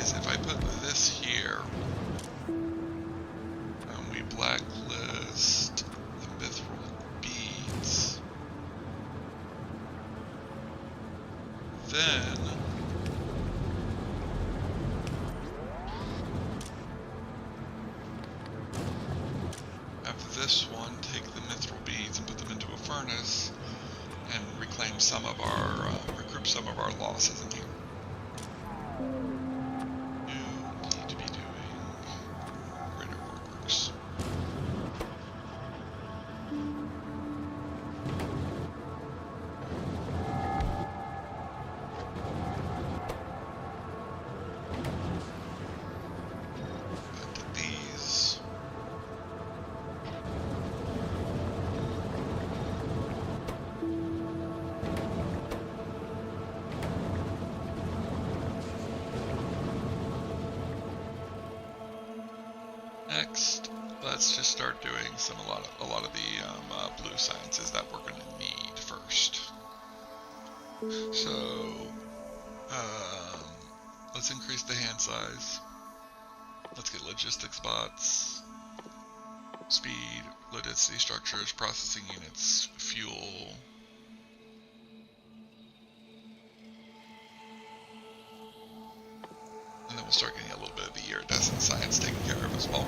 is if I put this here, and we blacklist the mithril beads, then after this one, take the mithril beads and put them into a furnace and reclaim some of our, regroup some of our losses in here. You need to be doing greater works. Next, let's just start doing a lot of the blue sciences that we're going to need first. So, let's increase the hand size. Let's get logistics bots, speed, low density structures, processing units, fuel. And then we'll start getting a little bit of the iridescent science taken care of as well.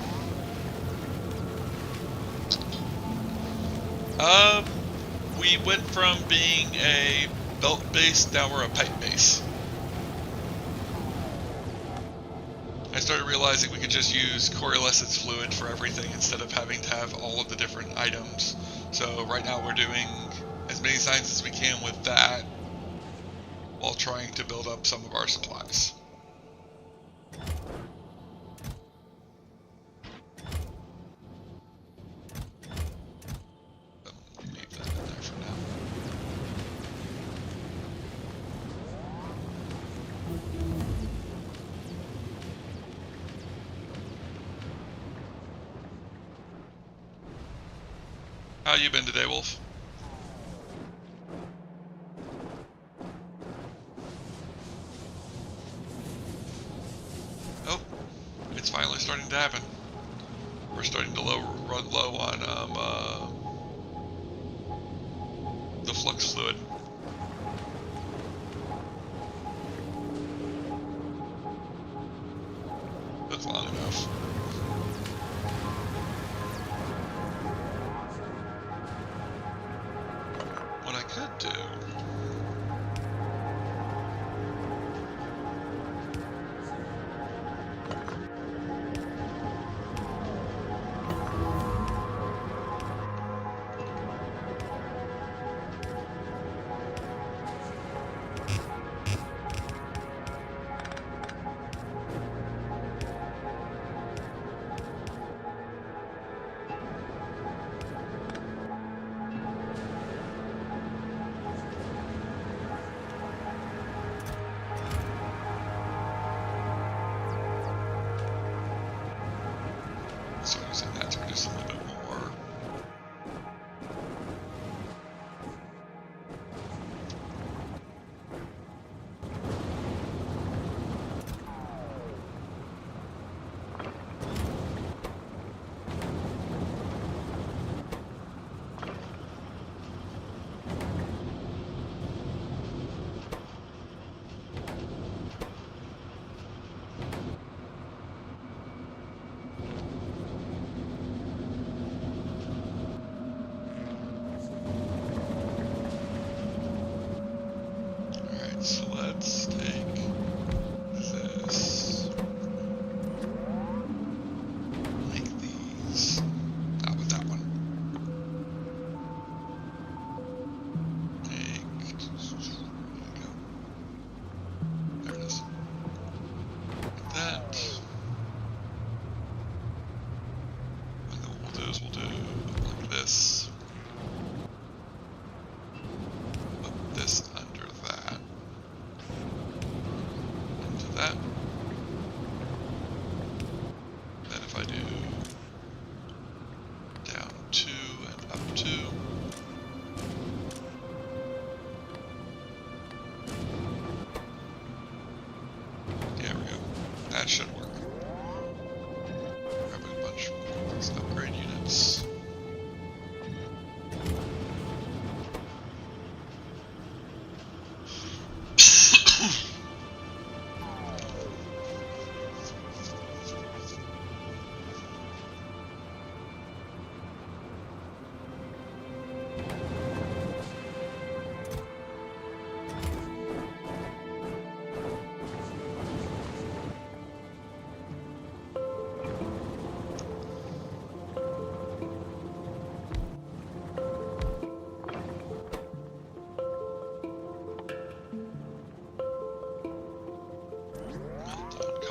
We went from being a belt base, now we're a pipe base. I started realizing we could just use coalescence fluid for everything instead of having to have all of the different items. So right now we're doing as many science as we can with that while trying to build up some of our supplies. Leave that in there for now. How you been today, Wolf? Oh, it's finally starting to happen. We're starting to run low on the flux fluid. Took long enough. What I could do so using that to produce a little bit more. So let's take this, make these, not with that one, take, there it is, like that, and then what we'll do is we'll do like this, put this under that.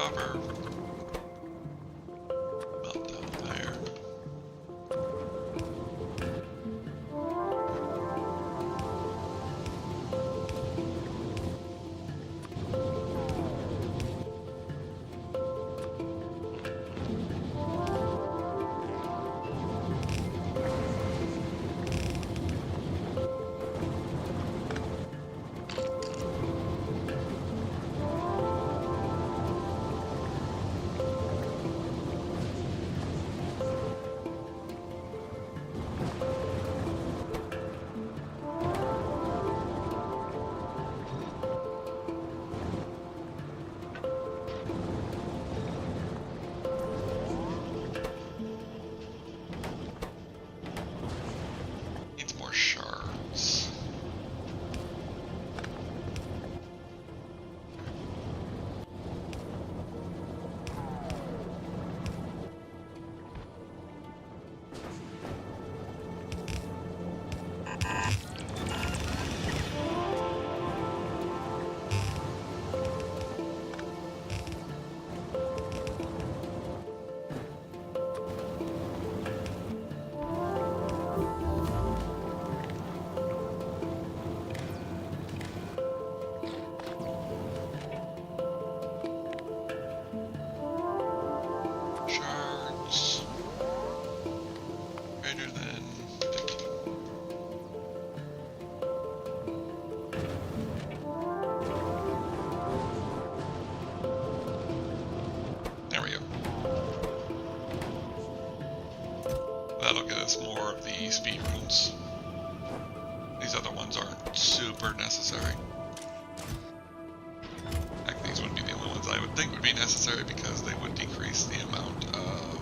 copper. Melt down there. Needs more shards. Shards. Greater than 50. There we go. That'll get us more of the speed runes. These other ones aren't super necessary. In fact, these wouldn't be the only ones I would think would be necessary because they would decrease the amount of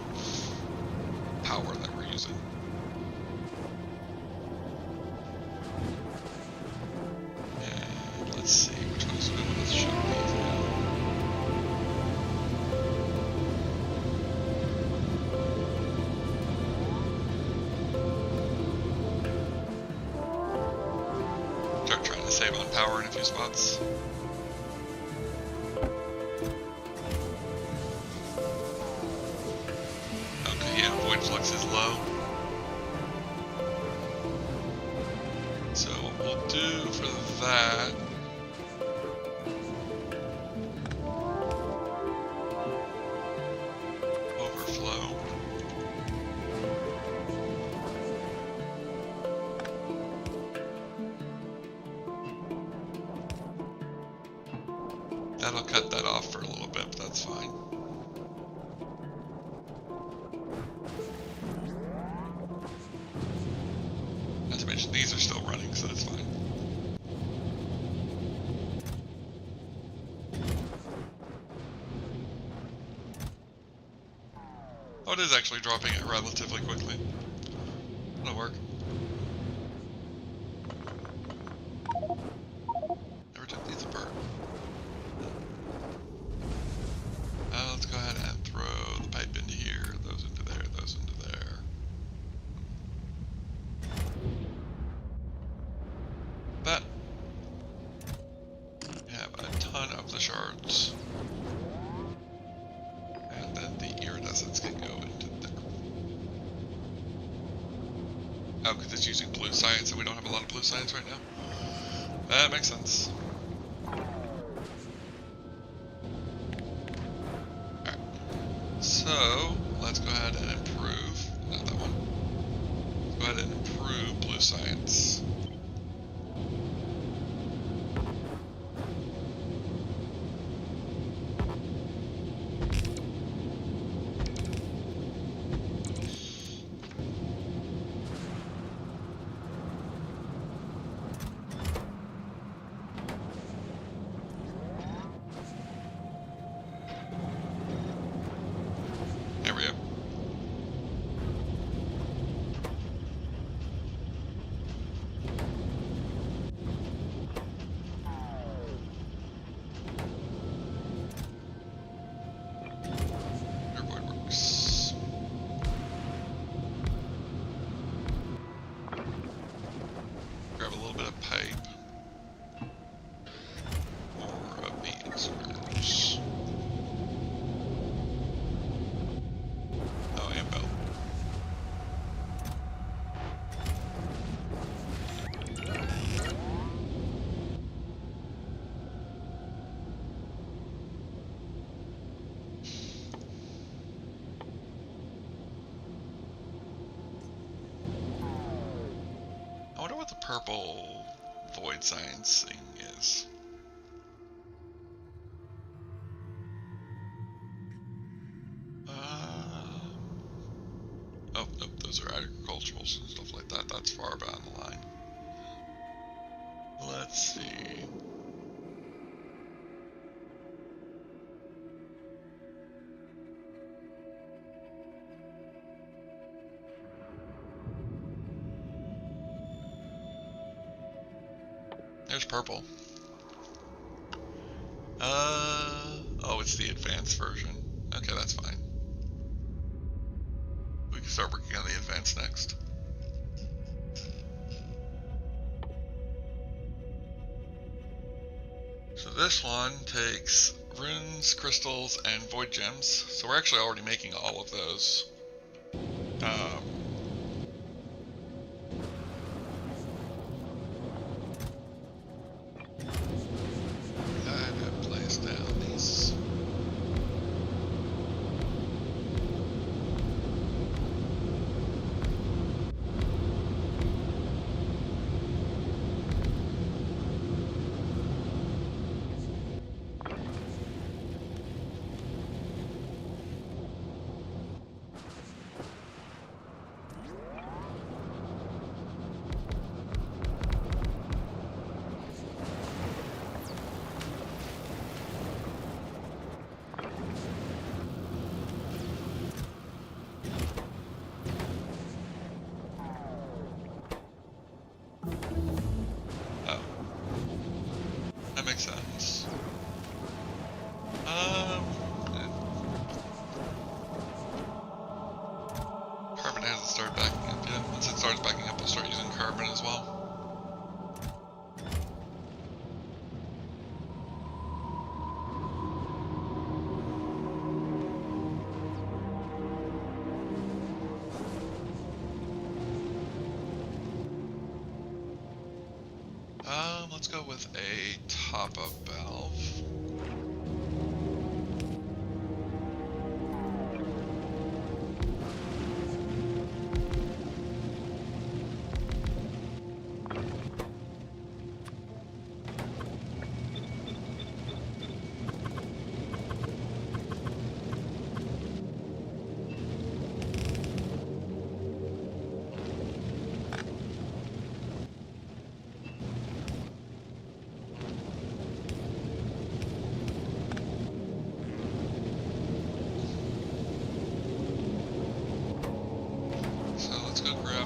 power that we're using. And let's see, which ones do we want to shut these down? Start trying to save on power in a few spots. Okay, yeah, void flux is low. So what we'll do for that, overflow. That'll cut that off for a little bit, but that's fine. Not to mention these are still running, so that's fine. Oh, it is actually dropping it relatively quickly. That'll work. Never took these apart. Let's go ahead and throw the pipe into here, those into there, those into there. But we have a ton of the shards. And then the iridescence can go into there. Oh, because it's using blue science and we don't have a lot of blue science right now? That makes sense. Alright. So, let's go ahead and improve, not that one. Let's go ahead and improve blue science. purple void science thing is. Oh, nope, those are agriculturals and stuff like that. That's far down the line. Let's see. There's purple. Oh, it's the advanced version. Okay, that's fine. We can start working on the advanced next. So this one takes runes, crystals, and void gems. So we're actually already making all of those. Place down these. That makes sense. Carbon hasn't started backing up yet. Once it starts backing up, we'll start using carbon as well. Let's go with a top-up valve.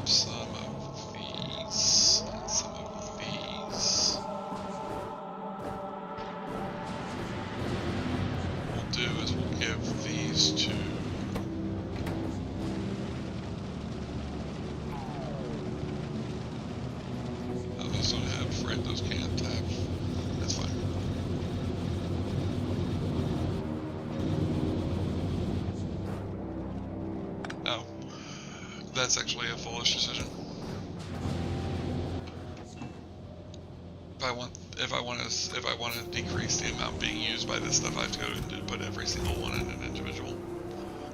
Some of these and some of these. What we'll do is we'll give these to those don't have, right? Those can't have. That's fine. Oh. That's actually a foolish decision. If I want to decrease the amount being used by this stuff, I have to go and put every single one in an individual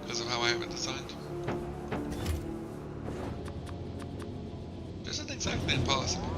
because of how I have it designed. This isn't exactly impossible.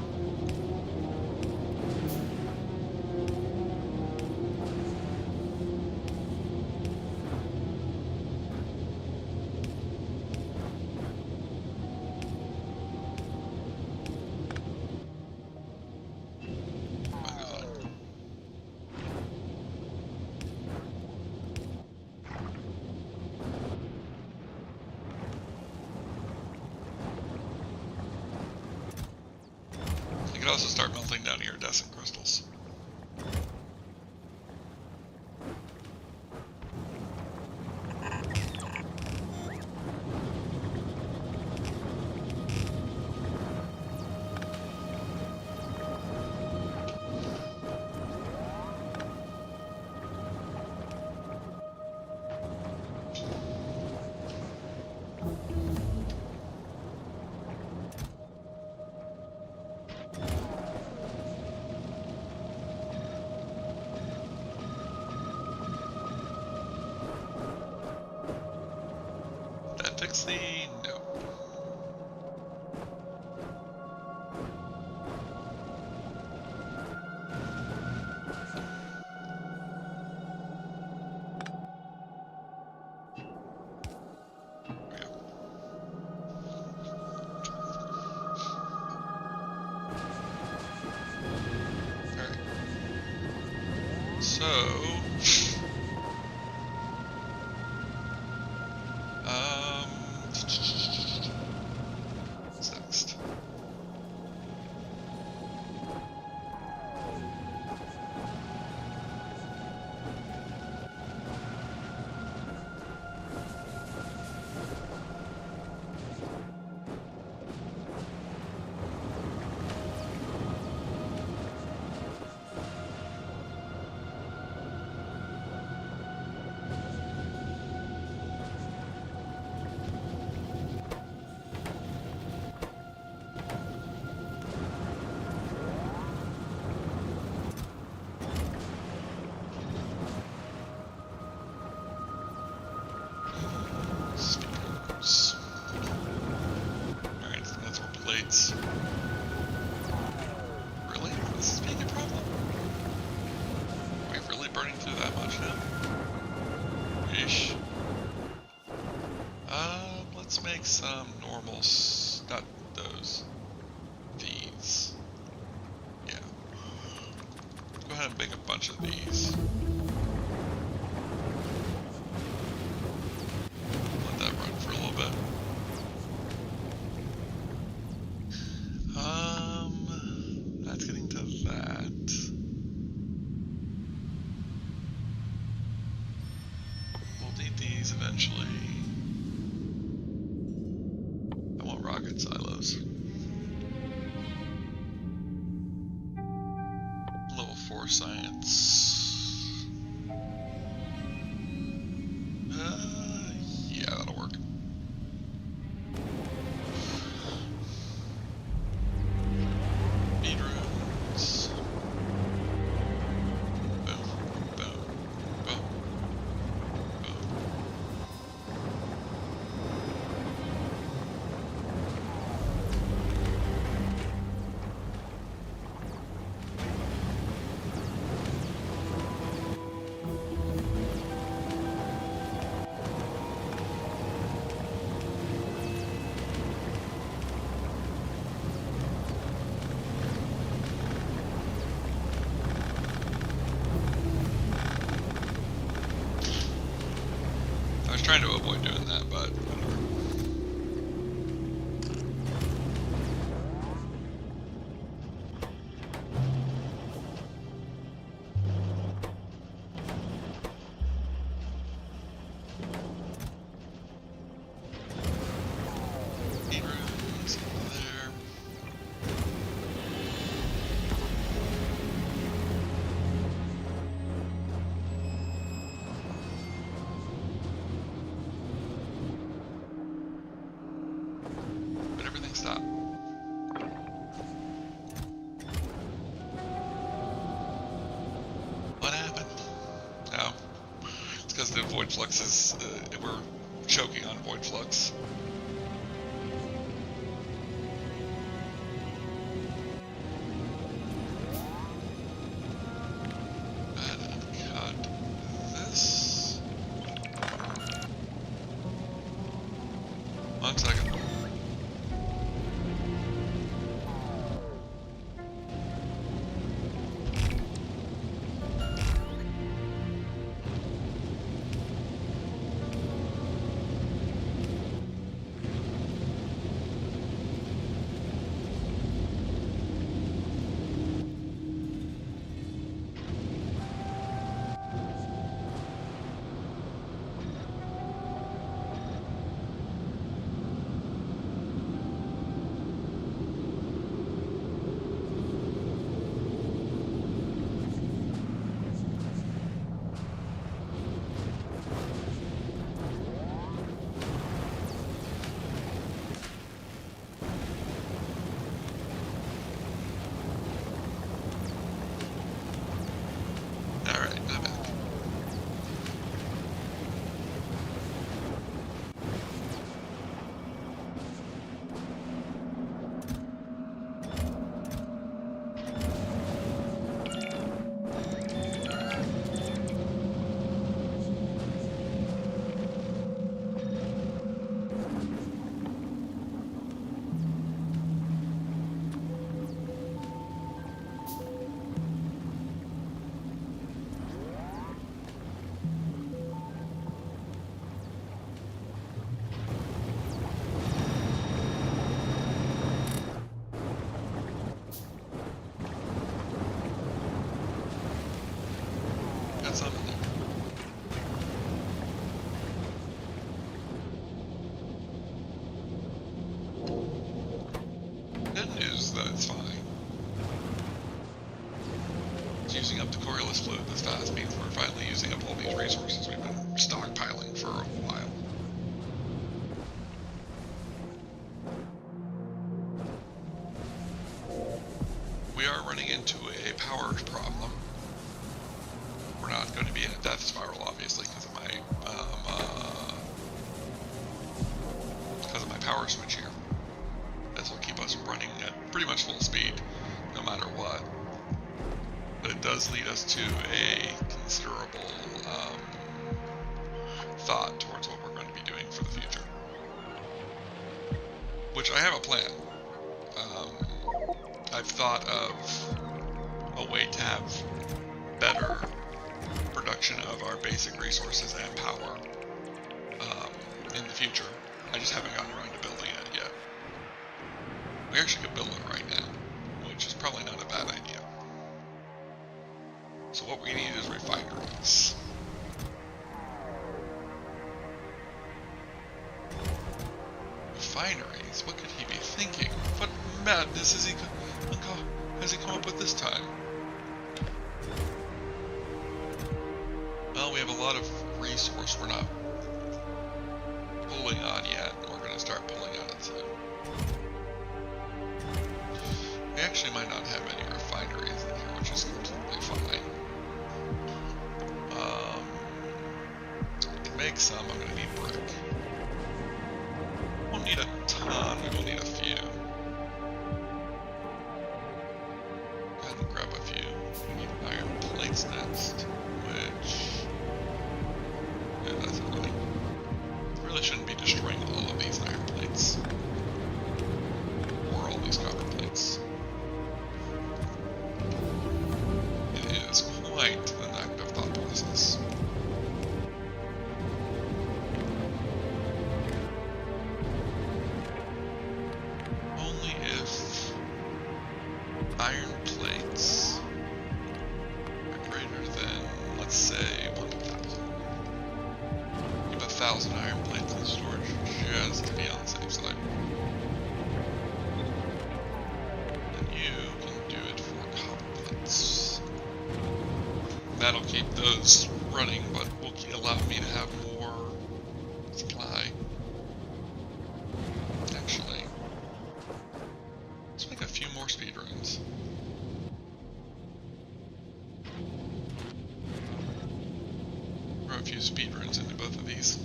You could also start melting down iridescent crystals. So, what's next? Speakers. Alright, that's more plates. Really? This is being a problem? Are we really burning through that much now? Ish. Let's make some normals. Not those. These. Yeah. Go ahead and make a bunch of these. Let that run for a little bit. That's getting to that. We'll need these eventually. I want rocket silos. Level 4 science. Yeah, that'll work. Feed rooms. Boom, boom, boom, boom. I was trying to avoid doing that, but whatever. Feed rooms over there. But everything stopped. What happened? Oh, it's because the void flux is. We're choking on void flux. Cut this. 1 second. using up the Coriolis fluid this fast means we're finally using up all these resources we've been stockpiling for a while. We are running into a power problem. We're not going to be in a death spiral, obviously, because of my power switch here. This will keep us running at pretty much full speed, no matter what. But it does lead us to a considerable thought towards what we're going to be doing for the future. Which I have a plan. I've thought of a way to have better production of our basic resources and power in the future. I just haven't gotten around to building it yet. We actually could build it right now, which is probably not a bad idea. So what we need is refineries. Refineries? What could he be thinking? What madness has he come up with this time? Well, we have a lot of resource we're not pulling on yet. We're going to start pulling on it soon. We actually might not have any refineries in here, which is completely fine. To make some, I'm going to need brick. Won't need a ton, we will need a few. Go ahead and grab a few. We need iron plates next, which doesn't really shouldn't be destroying all of these iron plates. Or all these copper plates. It is quite an active thought process. Only if iron plates are greater than, let's say, 1,000. Keep 1,000 iron plates in storage just to be on the safe side. And you can do it for copper plates. That'll keep those running, but will allow me to have more supply. Actually, let's make a few more speed runs. Throw a few speed runs into both of these.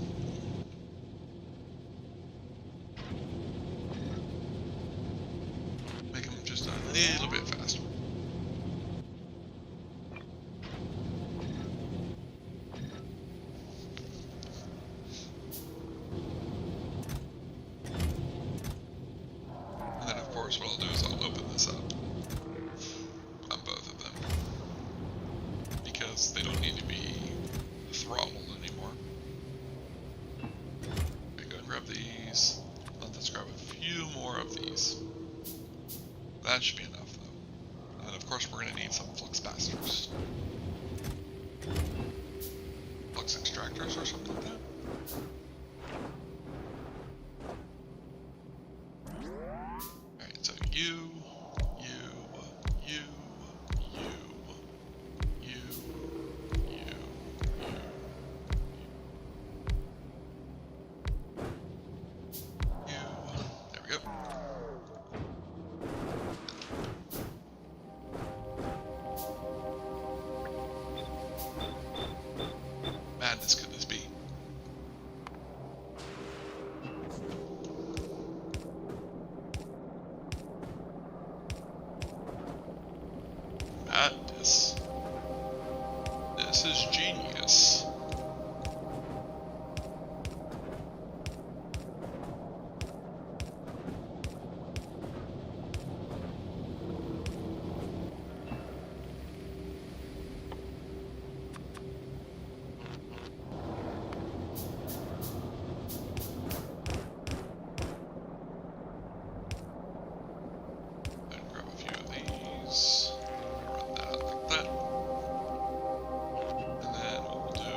Make them just a little bit faster. And then, of course, what I'll do is I'll open this up on both of them, because they don't need to be throttled anymore. Okay, go and grab these. Let's grab a few more of these. That should be enough, though. And then, of course, we're going to need some flux capacitors. Flux extractors or something like that. Alright, so you. There we go. Madness could this be? Madness. This is genius. Run that like that. And then what we'll do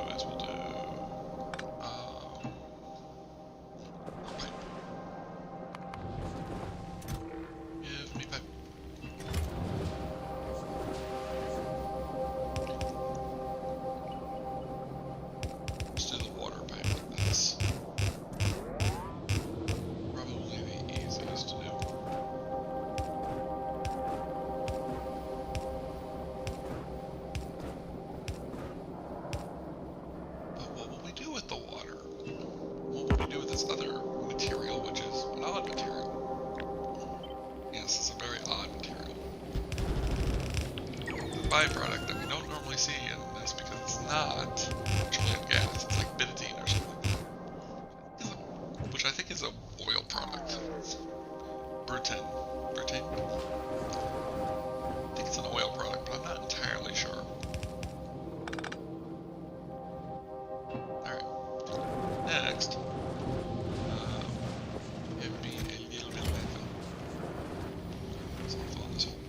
byproduct that we don't normally see in this because it's not petroleum gas. It's like benzene or something. Which I think is a oil product. Butane. Butane? I think it's an oil product, but I'm not entirely sure. Alright. Next. Give me a little bit of landfill. So I'll fill in this hole.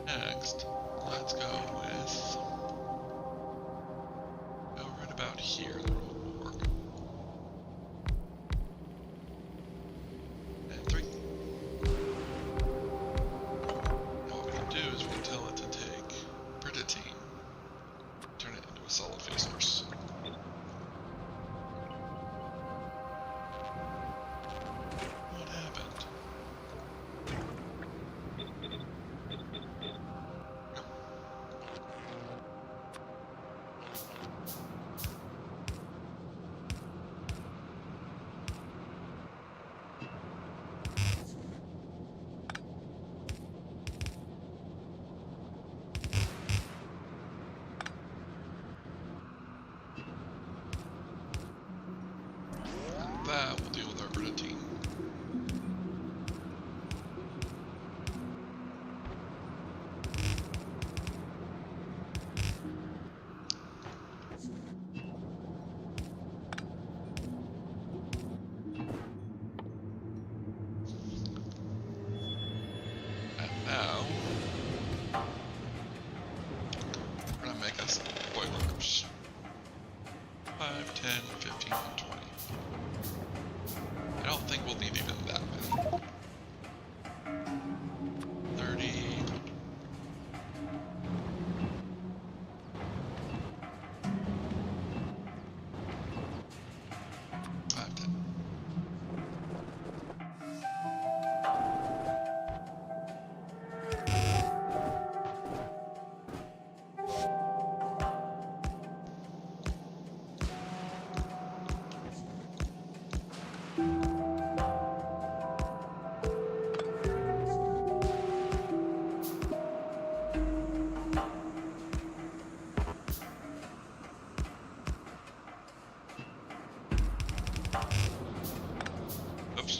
Next, let's go with... go right about here. The road will work. And 3. Now what we can do is we can tell it to take Britadine, turn it into a solid fuel source. What happened? That will deal with our Britadine. And now, we're going to make us boilers. 5, 10, 15, and 20. I don't think we'll need even that many. 30. 5, 10. Oops.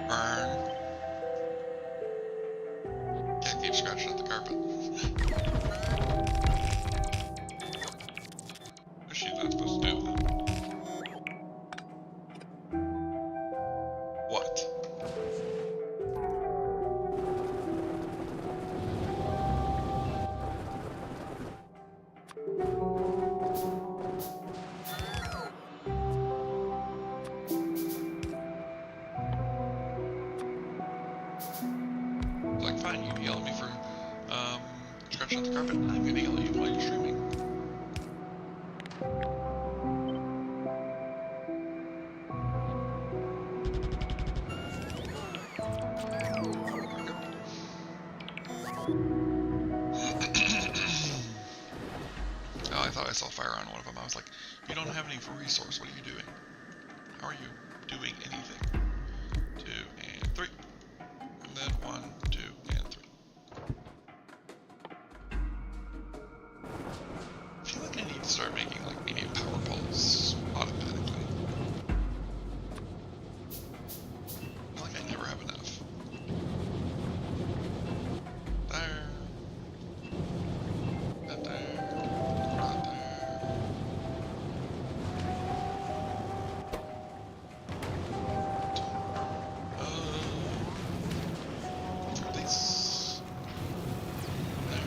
Burn. Can't keep scratching at the carpet. What's she not supposed to do? What? Like, fine, you yell at me for scratching at the carpet. I'm gonna yell at you while you're streaming. Oh, I thought I saw fire on one of them. I was like, you don't have any for resource. What are you doing? How are you doing anything? 2 and 3. And then 1, 2, and 3. I feel like I need to start making like medium power poles automatically. I feel like I never have enough. There. Not there. Not there. For this. There.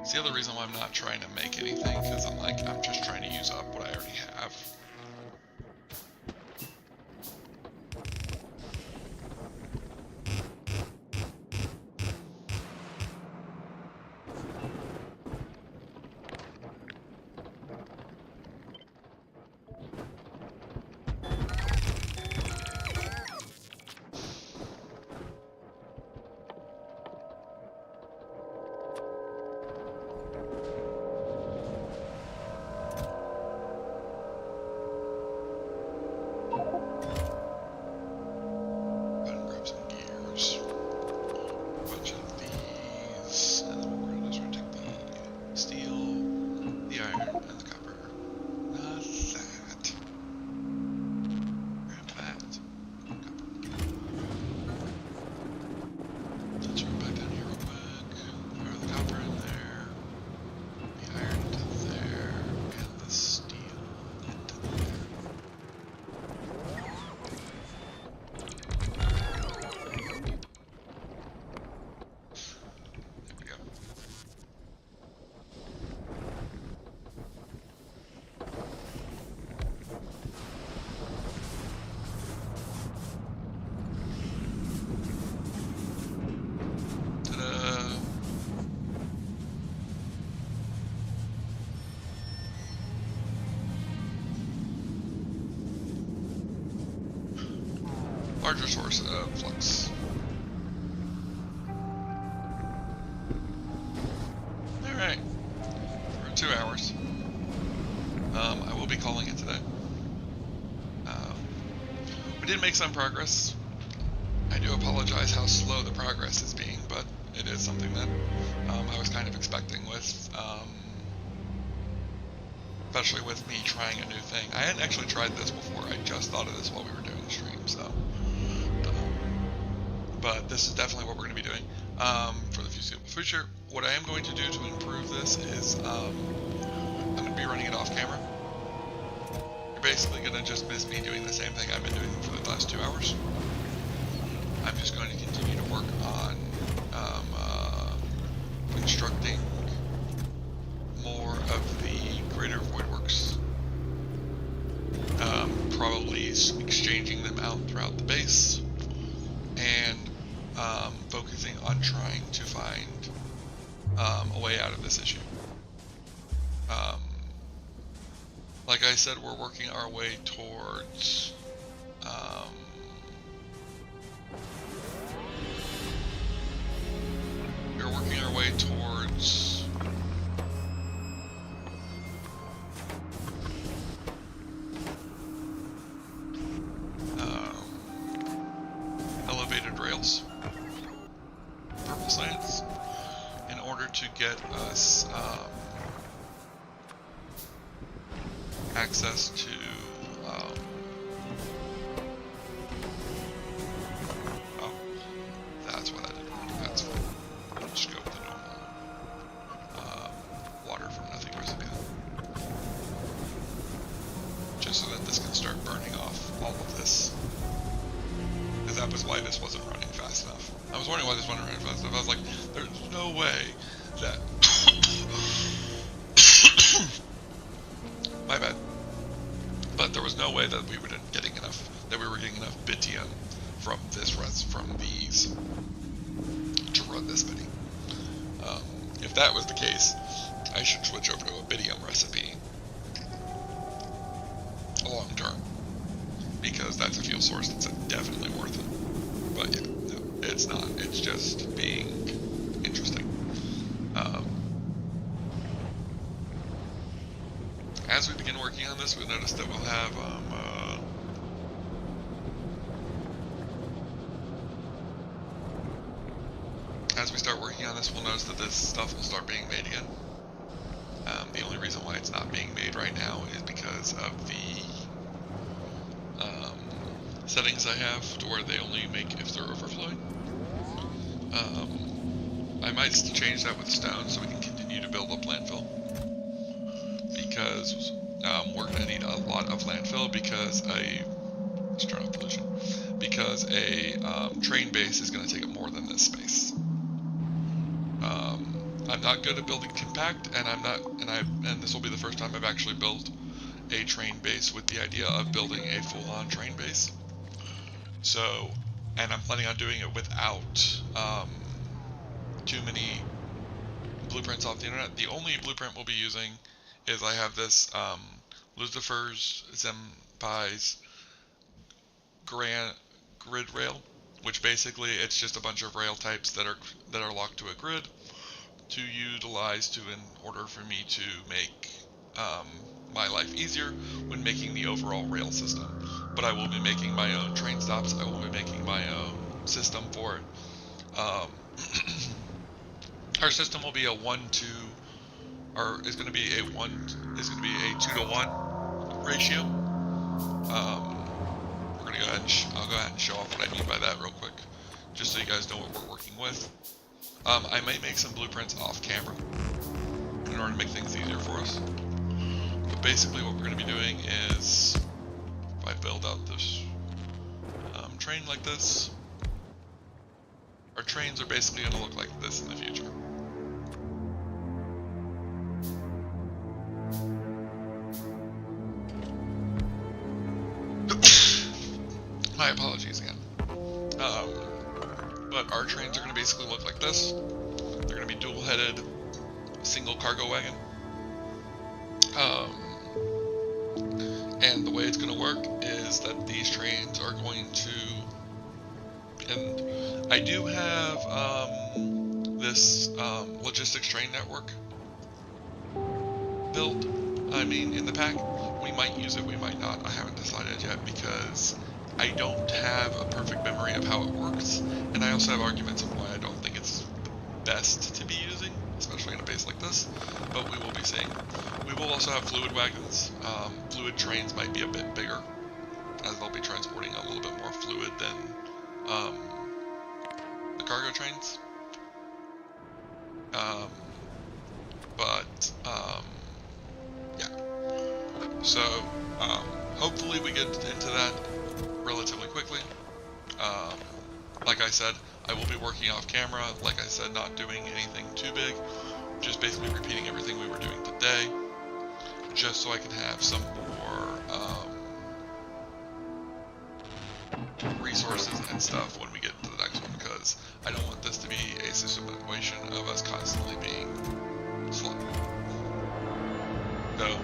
It's the other reason why I'm not trying to make anything, because I'm just trying to use up what I already have. Larger source of flux. Alright. For 2 hours. I will be calling it today. We did make some progress. I do apologize how slow the progress is being, but it is something that I was kind of expecting with, especially with me trying a new thing. I hadn't actually tried this before. I just thought of this while we were doing the stream, so. But this is definitely what we're going to be doing for the foreseeable future. What I am going to do to improve this is I'm going to be running it off camera. You're basically going to just miss me doing the same thing I've been doing for the last 2 hours. I'm just going to continue to work on constructing more of the greater void works. Probably exchanging them out throughout the base, and focusing on trying to find a way out of this issue. Like I said, we're working our way towards elevated rails, purple science, in order to get us access to oh, that's why that didn't work. That's fine. I'll just go with the normal water from nothing residue, just so that this can start burning off all of this, because that was why this wasn't running fast enough. I was wondering why this wasn't running fast enough. I was like, there's no way that my bad. But there was no way that we were getting enough bitium from these to run this many. If that was the case, I should switch over to a bitium recipe long term, because that's a fuel source that's definitely worth it. But yeah, no, it's not. It's just being interesting. As we begin working on this, we'll notice that we'll have as we start working on this, we'll notice that this stuff will start being made again. The only reason why it's not being made right now is because of the settings I have to where they only make if they're overflowing. I might change that with stone so we can continue to build up landfill, because we're going to need a lot of landfill, because let's turn off pollution, because a train base is going to take up more than this space. I'm not good at building compact, and this will be the first time I've actually built a train base with the idea of building a full-on train base. So, and I'm planning on doing it without too many blueprints off the internet. The only blueprint we'll be using is I have this Lucifer's Senpai's grid rail, which basically it's just a bunch of rail types that are locked to a grid to utilize in order for me to make my life easier when making the overall rail system. But I will be making my own train stops. I will be making my own system for it. Our system will be a 1-2, or is going to be a 2-to-1 ratio. We're going to go ahead and I'll go ahead and show off what I mean by that real quick, just so you guys know what we're working with. I may make some blueprints off camera in order to make things easier for us. But basically what we're going to be doing is, if I build out this train like this, our trains are basically going to look like this in the future. My apologies again. But our trains are going to basically look like this. They're going to be dual-headed, single cargo wagon. And the way it's going to work is that these trains are going to, and I do have this logistics train network built, in the pack. We might use it, we might not. I haven't decided yet because I don't have a perfect memory of how it works, and I also have arguments of why I don't think it's the best to be using, especially in a base like this, but we will be seeing. We will also have fluid wagons. Fluid trains might be a bit bigger, as they'll be transporting a little bit more fluid than the cargo trains. Yeah. So, hopefully we get into that relatively quickly. Like I said, I will be working off camera. Like I said, not doing anything too big. Just basically repeating everything we were doing today. Just so I can have some more resources and stuff when we get into the next one, because I don't want this to be a situation of us constantly being slow. So,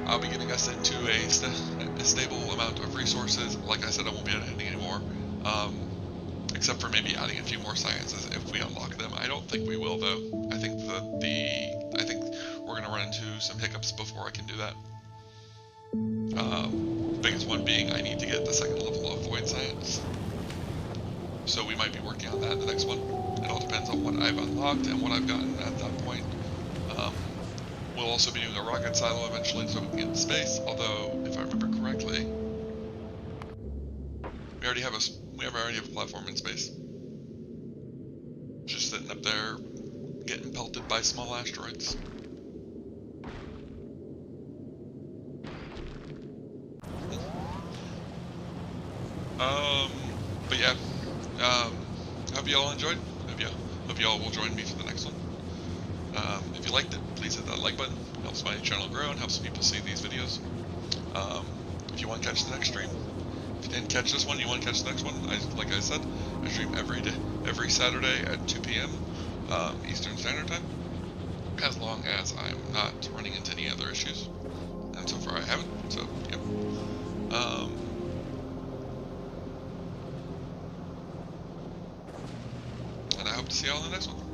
I'll be getting us into a stable amount of resources. Like I said, I won't be editing anymore, except for maybe adding a few more sciences if we unlock them. I don't think we will, though. I think we're gonna run into some hiccups before I can do that. Biggest one being I need to get the second level of Void Science. So we might be working on that in the next one. It all depends on what I've unlocked and what I've gotten at that point. We'll also be doing a rocket silo eventually so we can get into space, although, if I remember correctly, we already have a platform in space. Just sitting up there, getting pelted by small asteroids. But yeah, hope you all enjoyed. Hope you all will join me for the next one. If you liked it, please hit that like button. It helps my channel grow and helps people see these videos. If you want to catch the next stream, if you didn't catch this one, you want to catch the next one. Like I said, I stream every Saturday at 2 p.m. Eastern Standard Time, as long as I'm not running into any other issues. And so far I haven't. So yep. And I hope to see you all in the next one.